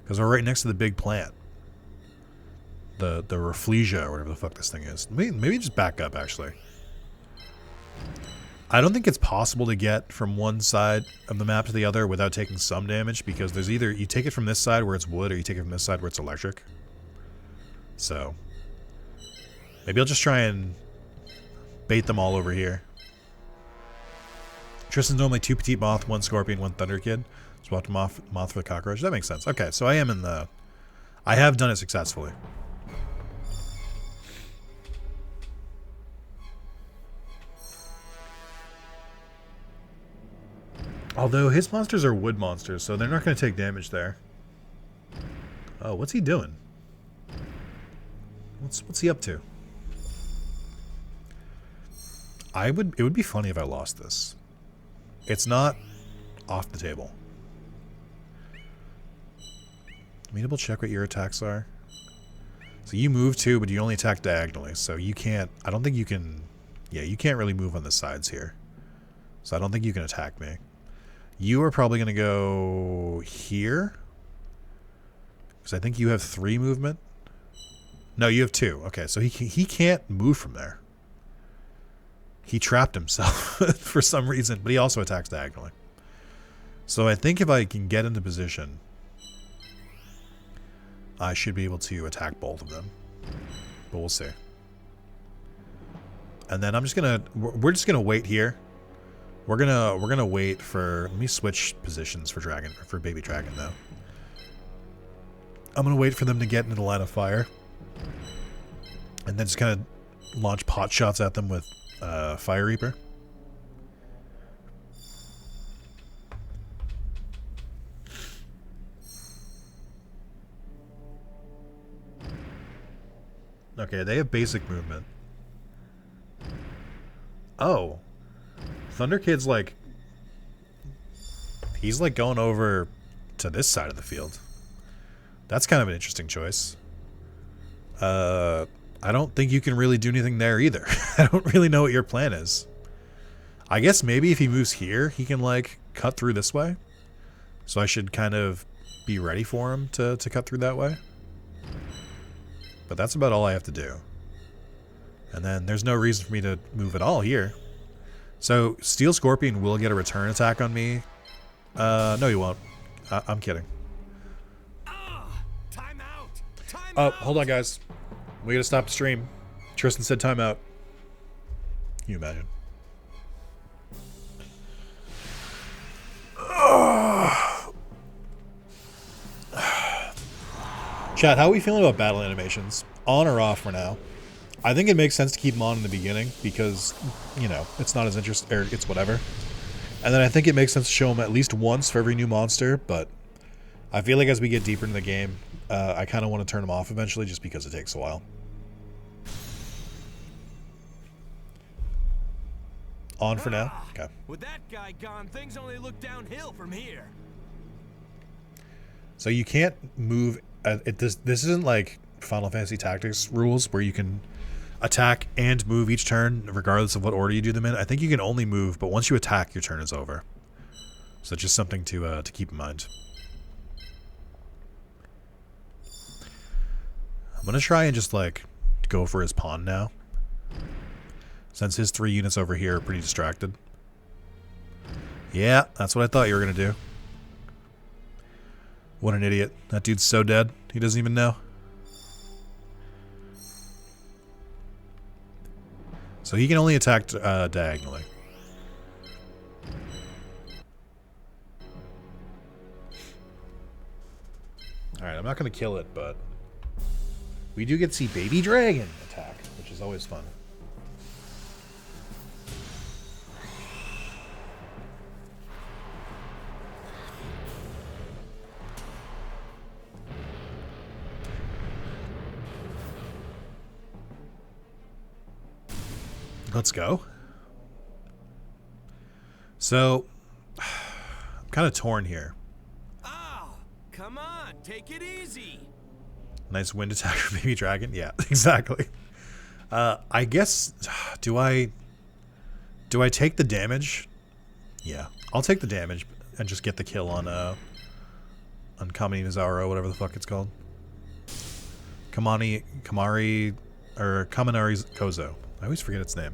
because we're right next to the big plant, the Rafflesia or whatever the fuck this thing is. Maybe just back up actually. I don't think it's possible to get from one side of the map to the other without taking some damage, because there's either you take it from this side where it's wood or you take it from this side where it's electric. So maybe I'll just try and bait them all over here. Tristan's normally 2 petite moth, 1 scorpion, 1 thunder kid. Swap them off moth for the cockroach. That makes sense. Okay, so I am in the... I have done it successfully. Although his monsters are wood monsters, so they're not going to take damage there. Oh, what's he doing? What's he up to? It would be funny if I lost this. It's not off the table. Let me double check what your attacks are. So you move too, but you only attack diagonally, so you can't... I don't think you can... Yeah, you can't really move on the sides here. So I don't think you can attack me. You are probably going to go here. Because I think you have 3 movement. No, you have 2. Okay, so he can't move from there. He trapped himself for some reason, but he also attacks diagonally. So I think if I can get into position, I should be able to attack both of them. But we'll see. And then I'm just gonna... We're just gonna wait here. We're gonna wait for... Let me switch positions for dragon, for baby dragon though. I'm gonna wait for them to get into the line of fire, and then just kind of launch pot shots at them with Fire Reaper. Okay, they have basic movement. Oh. Thunder Kid's like... He's like going over to this side of the field. That's kind of an interesting choice. I don't think you can really do anything there either. I don't really know what your plan is. I guess maybe if he moves here, he can like cut through this way. So I should kind of be ready for him to cut through that way. But that's about all I have to do. And then there's no reason for me to move at all here. So Steel Scorpion will get a return attack on me. No, he won't. I'm kidding. Time out. Time Oh, out. hold on, guys. We gotta stop the stream. Tristan said timeout. Can you imagine? Chat, how are we feeling about battle animations? On or off for now? I think it makes sense to keep them on in the beginning because, you know, it's not as interesting, or it's whatever. And then I think it makes sense to show them at least once for every new monster, but I feel like as we get deeper into the game, I kind of want to turn them off eventually just because it takes a while. On for now? Okay. With that guy gone, things only look downhill from here. So you can't move... This isn't like Final Fantasy Tactics rules where you can attack and move each turn regardless of what order you do them in. I think you can only move, but once you attack, your turn is over. So just something to keep in mind. I'm going to try and just like go for his pawn now, since his 3 units over here are pretty distracted. Yeah, that's what I thought you were going to do. What an idiot. That dude's so dead. He doesn't even know. So he can only attack diagonally. Alright, I'm not going to kill it, but we do get to see Baby Dragon attack, which is always fun. Let's go. So, I'm kind of torn here. Oh, come on, take it easy. Nice wind attack for Baby Dragon. Yeah, exactly. I guess, do I take the damage? Yeah, I'll take the damage and just get the kill on Kamini Nazaro, whatever the fuck it's called. Kaminari Kozo. I always forget its name.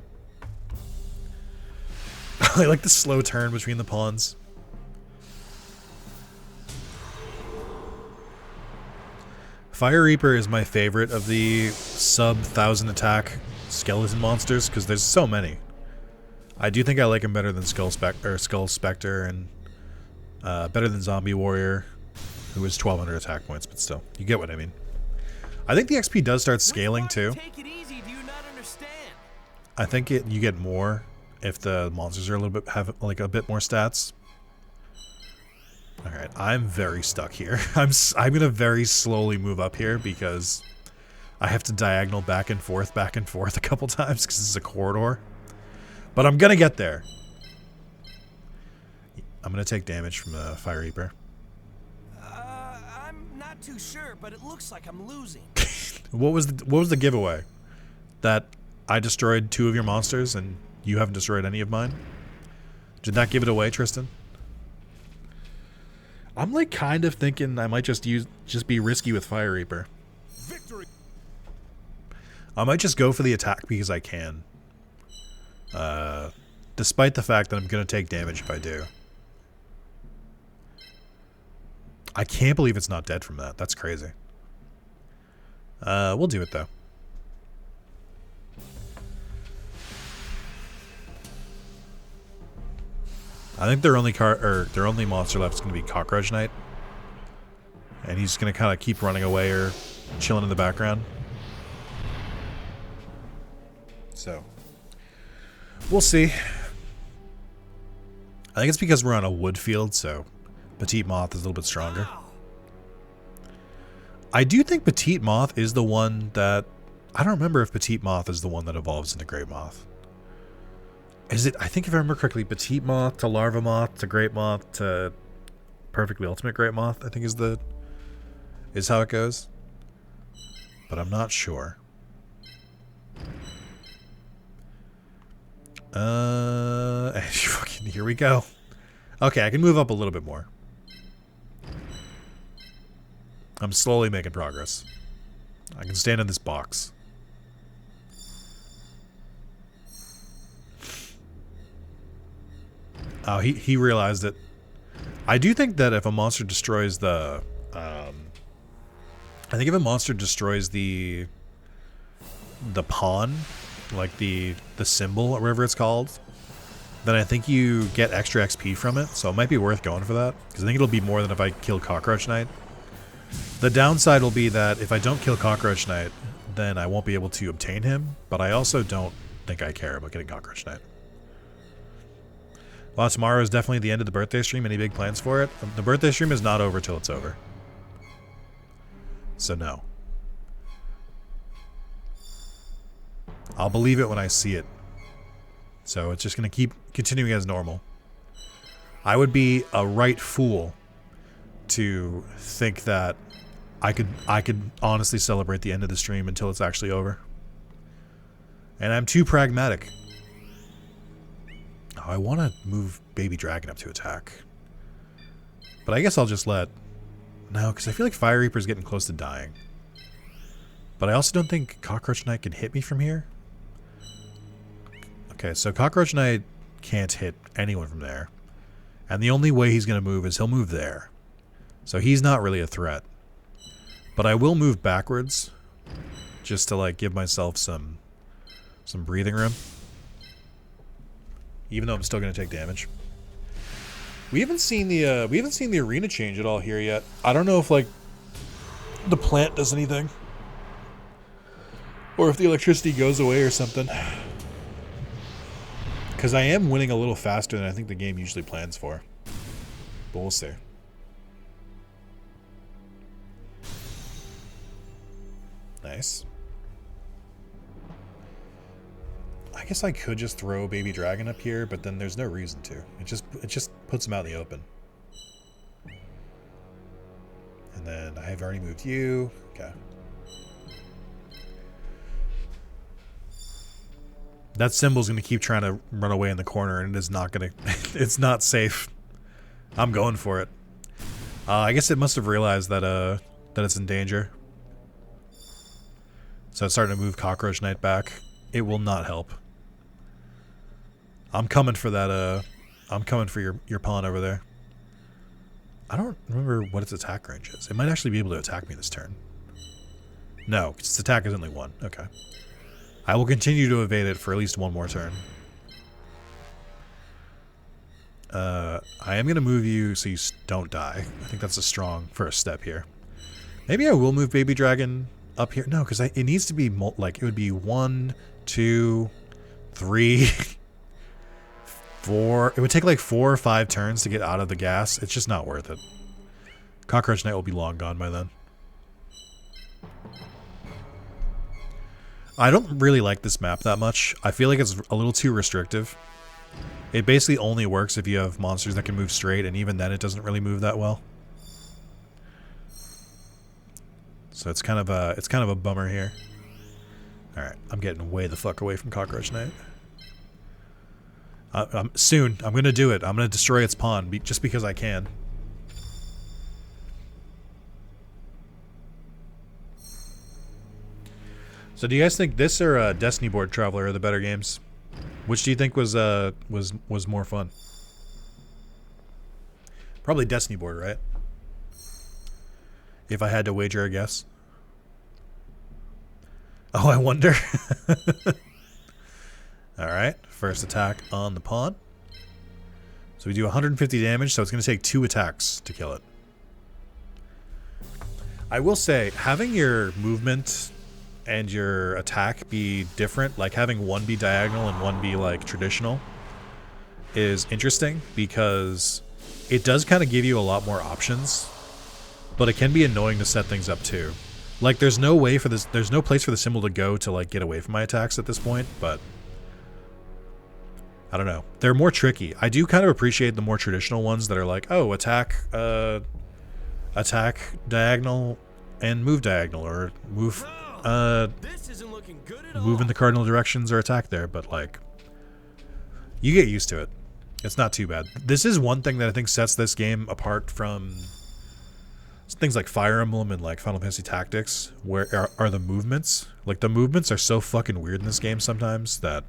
I like the slow turn between the pawns. Fire Reaper is my favorite of the sub-1000 attack skeleton monsters because there's so many. I do think I like him better than Skull Spectre and better than Zombie Warrior, who is 1200 attack points, but still, you get what I mean. I think the XP does start scaling too. Take it easy, do you not understand? I think you get more if the monsters are have like a bit more stats. All right, I'm very stuck here. I'm gonna very slowly move up here because I have to diagonal back and forth a couple times because this is a corridor. But I'm gonna get there. I'm gonna take damage from the Fire Reaper. I'm not too sure, but it looks like I'm losing. What was the giveaway? That I destroyed 2 of your monsters and you haven't destroyed any of mine? Did that give it away, Tristan? I'm like kind of thinking I might just be risky with Fire Reaper. Victory. I might just go for the attack because I can. Despite the fact that I'm going to take damage if I do. I can't believe it's not dead from that. That's crazy. We'll do it though. I think their only monster left is going to be Cockroach Knight. And he's going to kind of keep running away or chilling in the background. So, we'll see. I think it's because we're on a wood field, so Petite Moth is a little bit stronger. I do think Petite Moth is the one that... I don't remember if Petite Moth is the one that evolves into Great Moth. Is it? I think if I remember correctly, Petite Moth to Larva Moth to Great Moth to Perfectly Ultimate Great Moth, I think is how it goes. But I'm not sure. Here we go. Okay, I can move up a little bit more. I'm slowly making progress. I can stand in this box. Oh, he realized it. I do think that if a monster destroys the... I think if a monster destroys the pawn, like the symbol or whatever it's called, then I think you get extra XP from it. So it might be worth going for that. Because I think it'll be more than if I kill Cockroach Knight. The downside will be that if I don't kill Cockroach Knight, then I won't be able to obtain him. But I also don't think I care about getting Cockroach Knight. Well, tomorrow is definitely the end of the birthday stream. Any big plans for it? The birthday stream is not over till it's over. So no. I'll believe it when I see it. So it's just going to keep continuing as normal. I would be a right fool to think that I could honestly celebrate the end of the stream until it's actually over. And I'm too pragmatic. Oh, I want to move Baby Dragon up to attack. But I guess I'll just let... No, because I feel like Fire Reaper's getting close to dying. But I also don't think Cockroach Knight can hit me from here. Okay, so Cockroach Knight can't hit anyone from there. And the only way he's going to move is he'll move there. So he's not really a threat. But I will move backwards. Just to, like, give myself some breathing room. Even though I'm still going to take damage. We haven't seen the arena change at all here yet. I don't know if like the plant does anything, or if the electricity goes away or something. Because I am winning a little faster than I think the game usually plans for. But we'll see. Nice. I guess I could just throw Baby Dragon up here, but then there's no reason to. It just puts him out in the open. And then I have already moved you. Okay. That symbol's going to keep trying to run away in the corner, and it is not going to... It's not safe. I'm going for it. I guess it must have realized that it's in danger. So it's starting to move Cockroach Knight back. It will not help. I'm coming for that. I'm coming for your pawn over there. I don't remember what its attack range is. It might actually be able to attack me this turn. No, its attack is only 1. Okay. I will continue to evade it for at least one more turn. I am going to move you so you don't die. I think that's a strong first step here. Maybe I will move Baby Dragon up here. No, because it needs to be, like, it would be 1, 2, 3, 4. It would take like 4 or 5 turns to get out of the gas. It's just not worth it. Cockroach Knight will be long gone by then. I don't really like this map that much. I feel like it's a little too restrictive. It basically only works if you have monsters that can move straight, and even then it doesn't really move that well. So it's kind of a bummer here. All right, I'm getting way the fuck away from Cockroach Knight. Soon, I'm gonna do it. I'm gonna destroy its pawn just because I can. So, do you guys think this or Destiny Board Traveler are the better games? Which do you think was more fun? Probably Destiny Board, right? If I had to wager a guess. Oh, I wonder. Alright, first attack on the pawn. So we do 150 damage, so it's going to take 2 attacks to kill it. I will say, having your movement and your attack be different, like having one be diagonal and one be like traditional, is interesting because it does kind of give you a lot more options, but it can be annoying to set things up too. Like there's no place for the symbol to go to like get away from my attacks at this point, but I don't know. They're more tricky. I do kind of appreciate the more traditional ones that are like, oh, attack diagonal and move diagonal, or move This isn't looking good at all. move in the cardinal directions or attack there, but like you get used to it. It's not too bad. This is one thing that I think sets this game apart from things like Fire Emblem and like Final Fantasy Tactics, where are the movements. Like the movements are so fucking weird in this game sometimes that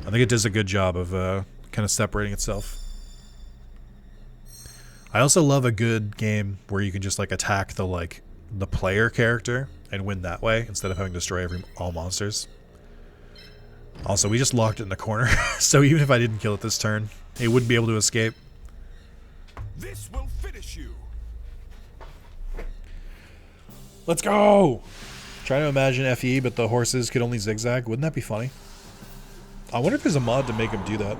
I think it does a good job of kind of separating itself. I also love a good game where you can just like attack the player character and win that way instead of having to destroy all monsters. Also, we just locked it in the corner, so even if I didn't kill it this turn, it wouldn't be able to escape. This will finish you. Let's go! Trying to imagine FE, but the horses could only zigzag. Wouldn't that be funny? I wonder if there's a mod to make them do that.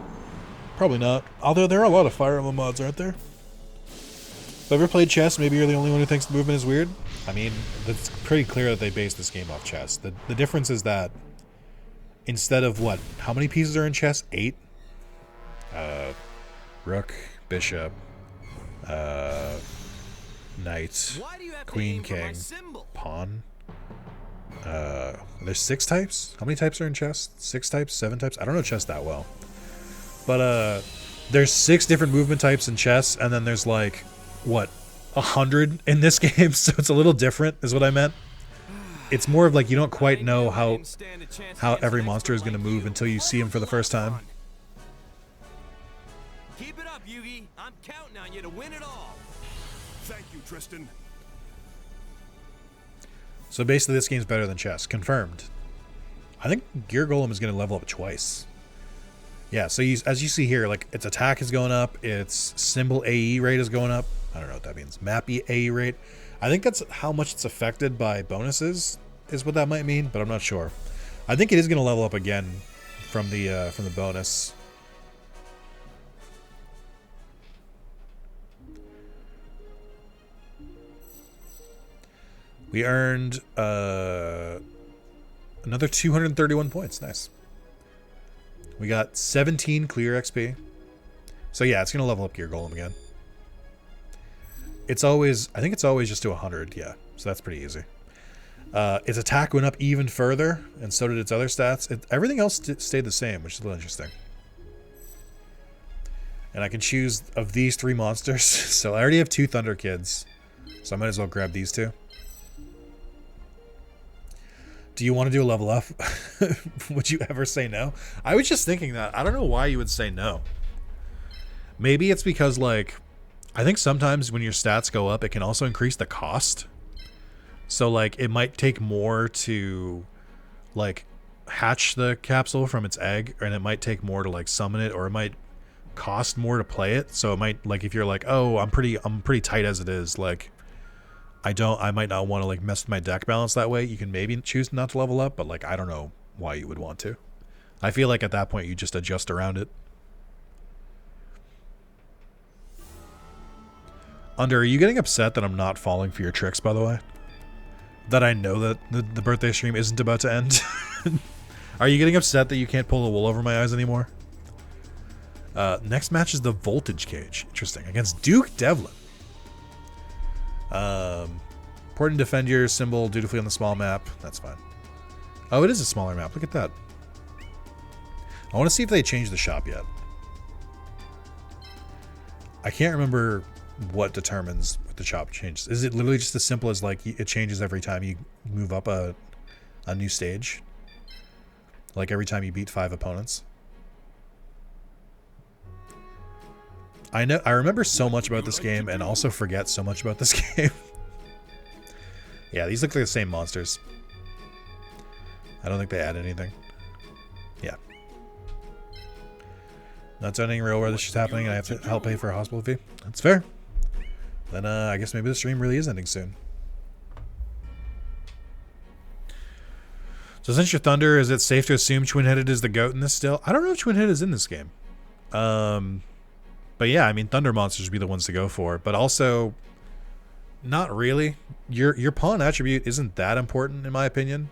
Probably not. Although there are a lot of Fire Emblem mods, aren't there? If you've ever played chess, maybe you're the only one who thinks the movement is weird. I mean, it's pretty clear that they based this game off chess. The difference is that instead of what? How many pieces are in chess? 8? Rook, bishop, knight, Why do you have to queen, aim for my king, symbol? pawn. There's 6 types? How many types are in chess? 6 types? 7 types? I don't know chess that well. But there's 6 different movement types in chess, and then there's like, what, 100 in this game, so it's a little different, is what I meant. It's more of like you don't quite know how every monster is going to move until you see him for the first time. Keep it up, Yugi. I'm counting on you to win it all. Thank you, Tristan. So basically this game's better than chess. Confirmed. I think Gear Golem is going to level up twice. Yeah, so as you see here, like its attack is going up, its symbol AE rate is going up. I don't know what that means. Map AE rate. I think that's how much it's affected by bonuses, is what that might mean, but I'm not sure. I think it is going to level up again from the bonus. We earned another 231 points. Nice. We got 17 clear XP. So yeah, it's going to level up Gear Golem again. I think it's always just to 100, yeah. So that's pretty easy. Its attack went up even further, and so did its other stats. Everything else stayed the same, which is a little interesting. And I can choose of these 3 monsters. So I already have 2 Thunder Kids, so I might as well grab these 2. Do you want to do a level up? Would you ever say no? I was just thinking that. I don't know why you would say no. Maybe it's because, like, I think sometimes when your stats go up, it can also increase the cost. So, like, it might take more to, like, hatch the capsule from its egg, and it might take more to, like, summon it, or it might cost more to play it. So it might, like, if you're like, oh, I'm pretty tight as it is, like, I might not want to, like, mess with my deck balance that way. You can maybe choose not to level up, but, like, I don't know why you would want to. I feel like at that point you just adjust around it. Under, are you getting upset that I'm not falling for your tricks, by the way? That I know that the birthday stream isn't about to end? Are you getting upset that you can't pull the wool over my eyes anymore? Next match is the Voltage Cage. Interesting. Against Duke Devlin. Important to defend your symbol dutifully on the small map. That's fine. Oh, it is a smaller map. Look at that. I want to see if they changed the shop yet. I can't remember what determines what the shop changes. Is it literally just as simple as, like, it changes every time you move up a new stage? Like every time you beat 5 opponents? I remember so much about this game and also forget so much about this game. Yeah, these look like the same monsters. I don't think they add anything. Yeah. Not zoning real where this is happening and I have to help pay for a hospital fee. That's fair. Then I guess maybe the stream really is ending soon. So since you're Thunder, is it safe to assume Twin-Headed is the GOAT in this still? I don't know if Twin-Headed is in this game. But yeah, I mean, Thunder monsters would be the ones to go for. But also, not really. Your pawn attribute isn't that important, in my opinion.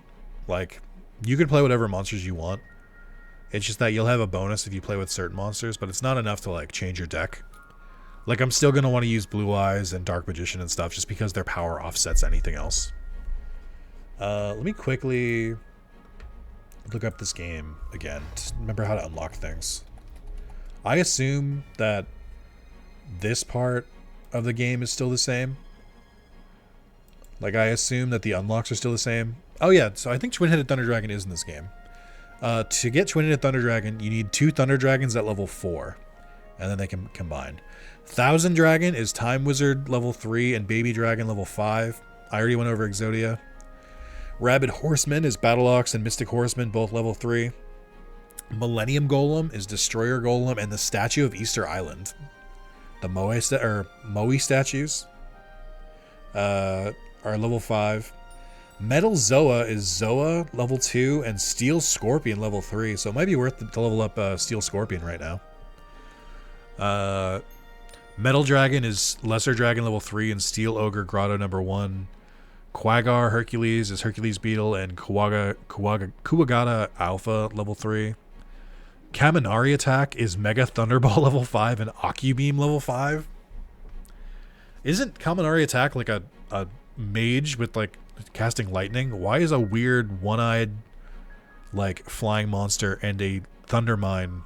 Like, you can play whatever monsters you want. It's just that you'll have a bonus if you play with certain monsters, but it's not enough to, like, change your deck. Like, I'm still going to want to use Blue Eyes and Dark Magician and stuff just because their power offsets anything else. Let me quickly look up this game again to remember how to unlock things. I assume that this part of the game is still the same. Like, I assume that the unlocks are still the same. Oh yeah, so I think Twin-Headed Thunder Dragon is in this game. To get Twin-Headed Thunder Dragon, you need 2 Thunder Dragons at level 4. And then they can combine. Thousand Dragon is Time Wizard level 3 and Baby Dragon level 5. I already went over Exodia. Rabid Horseman is Battle Ox and Mystic Horseman, both level 3. Millennium Golem is Destroyer Golem and the Statue of Easter Island. The Moe statues are level 5. Metal Zoa is Zoa level 2 and Steel Scorpion level 3. So it might be worth to level up Steel Scorpion right now. Metal Dragon is Lesser Dragon level 3 and Steel Ogre Grotto number 1. Quaggar Hercules is Hercules Beetle and Kuwagata Alpha level 3. Kaminari Attack is Mega Thunderball level 5 and Ocubeam level 5. Isn't Kaminari Attack like a mage with, like, casting lightning? Why is a weird one-eyed, like, flying monster and a thunder mine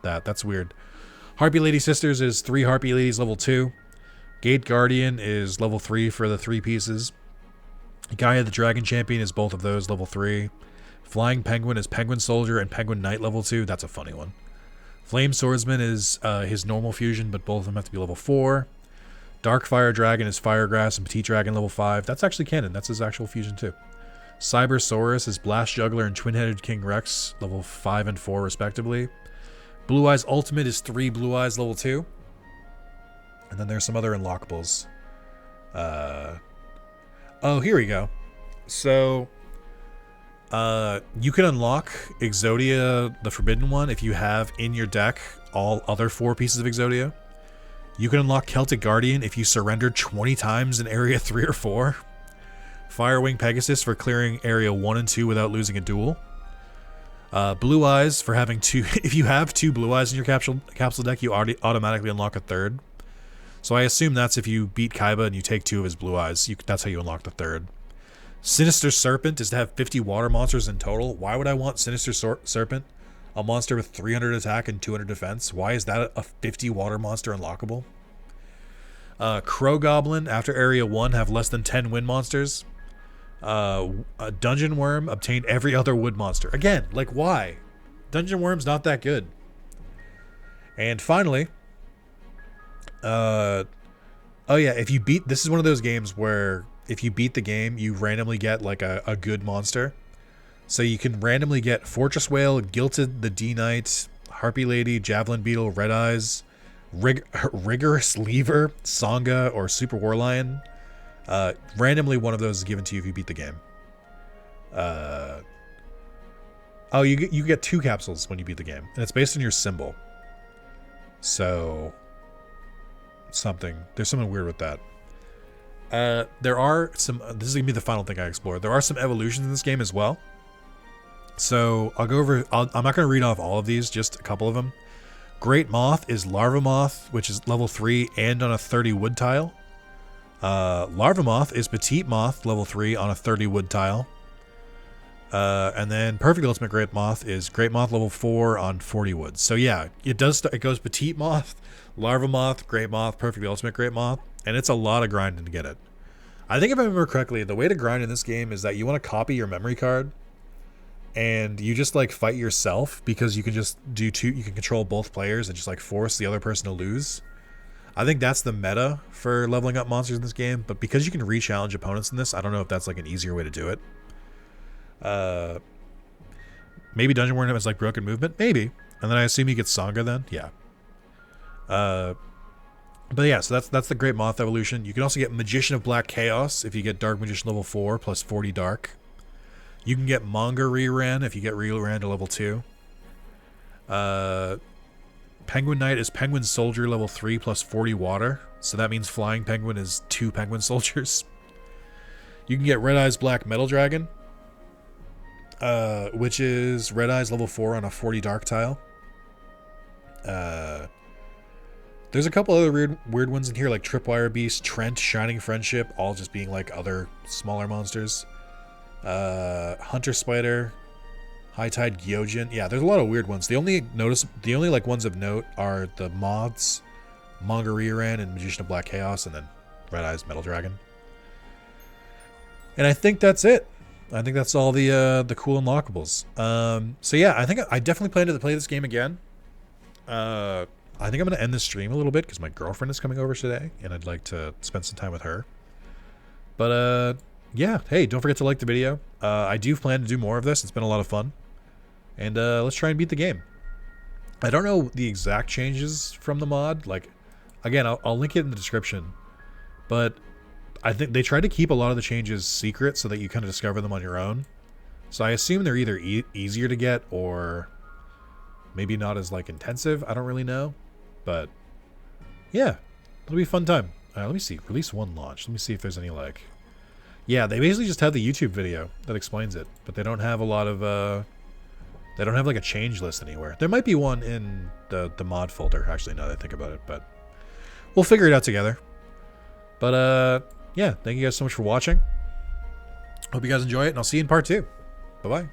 that's weird. Harpy Lady Sisters is 3 Harpy Ladies level 2. Gate Guardian is level 3 for the 3 pieces. Gaia the Dragon Champion is both of those level 3. Flying Penguin is Penguin Soldier and Penguin Knight level 2. That's a funny one. Flame Swordsman is his normal fusion, but both of them have to be level 4. Dark Fire Dragon is Firegrass and Petite Dragon level 5. That's actually canon. That's his actual fusion too. Cybersaurus is Blast Juggler and Twin-Headed King Rex level 5 and 4 respectively. Blue Eyes Ultimate is 3 Blue Eyes level 2. And then there's some other unlockables. Oh, here we go. So you can unlock Exodia, the Forbidden One, if you have in your deck all other 4 pieces of Exodia. You can unlock Celtic Guardian if you surrender 20 times in Area 3 or 4. Firewing Pegasus for clearing Area 1 and 2 without losing a duel. Blue Eyes for having 2... If you have 2 Blue Eyes in your capsule deck, you automatically unlock a 3rd. So I assume that's if you beat Kaiba and you take 2 of his Blue Eyes. That's how you unlock the 3rd. Sinister Serpent is to have 50 water monsters in total. Why would I want Sinister Serpent? A monster with 300 attack and 200 defense. Why is that a 50 water monster unlockable? Crow Goblin, after Area 1, have less than 10 wind monsters. A dungeon worm obtained every other wood monster. Again, like why? Dungeon worm's not that good. And finally, oh yeah, if you beat, this is one of those games where if you beat the game, you randomly get like a good monster. So you can randomly get Fortress Whale, Gilted the D-Knight, Harpy Lady, Javelin Beetle, Red Eyes, Rigorous Lever, Songa, or Super War Lion. Randomly one of those is given to you if you beat the game. Oh, you get 2 capsules when you beat the game, and it's based on your symbol. So there's something weird with that. There are some. This is gonna be the final thing I explore. There are some evolutions in this game as well. So I'll go over. I'm not gonna read off all of these, just a couple of them. Great Moth is Larva Moth, which is level 3 and on a 30 wood tile. Larva Moth is Petite Moth, level 3 on a 30 wood tile. And then Perfect Ultimate Great Moth is Great Moth level 4 on 40 wood. So yeah, it goes Petite Moth, Larva Moth, Great Moth, Perfect Ultimate Great Moth, and it's a lot of grinding to get it. I think if I remember correctly, the way to grind in this game is that you want to copy your memory card, and you just like fight yourself because you can just you can control both players and just like force the other person to lose. I think that's the meta for leveling up monsters in this game, but because you can re-challenge opponents in this, I don't know if that's like an easier way to do it. Maybe Dungeon Worm has like broken movement, maybe, and then I assume you get Songa then, yeah. But yeah, so that's the Great Moth evolution. You can also get Magician of Black Chaos if you get Dark Magician level 4 plus 40 Dark. You can get Manga Re-Ran if you get Re-Ran to level 2. Penguin Knight is Penguin Soldier level 3 plus 40 Water, so that means Flying Penguin is 2 Penguin Soldiers. You can get Red Eyes Black Metal Dragon, which is Red Eyes level 4 on a 40 Dark tile. There's a couple other weird ones in here, like Tripwire Beast, Trent, Shining Friendship, all just being like other smaller monsters. Hunter Spider, High Tide Gyojin. Yeah, there's a lot of weird ones. The only like ones of note are the moths, Manga Re-Ran, and Magician of Black Chaos, and then Red Eyes Metal Dragon. And I think that's it. I think that's all the cool unlockables. So yeah, I think I definitely plan to play this game again. I think I'm going to end the stream a little bit because my girlfriend is coming over today, and I'd like to spend some time with her. But yeah, hey, don't forget to like the video. I do plan to do more of this. It's been a lot of fun. And let's try and beat the game. I don't know the exact changes from the mod. Like, again, I'll link it in the description. But I think they tried to keep a lot of the changes secret so that you kind of discover them on your own. So I assume they're either easier to get or maybe not as like intensive. I don't really know. But yeah, it'll be a fun time. Let me see. Release 1 launch. Let me see if there's any like... Yeah, they basically just have the YouTube video that explains it. But they don't have a lot of... They don't have like a change list anywhere. There might be one in the mod folder, actually, now that I think about it. But we'll figure it out together. But yeah, thank you guys so much for watching. Hope you guys enjoy it, and I'll see you in part 2. Bye-bye.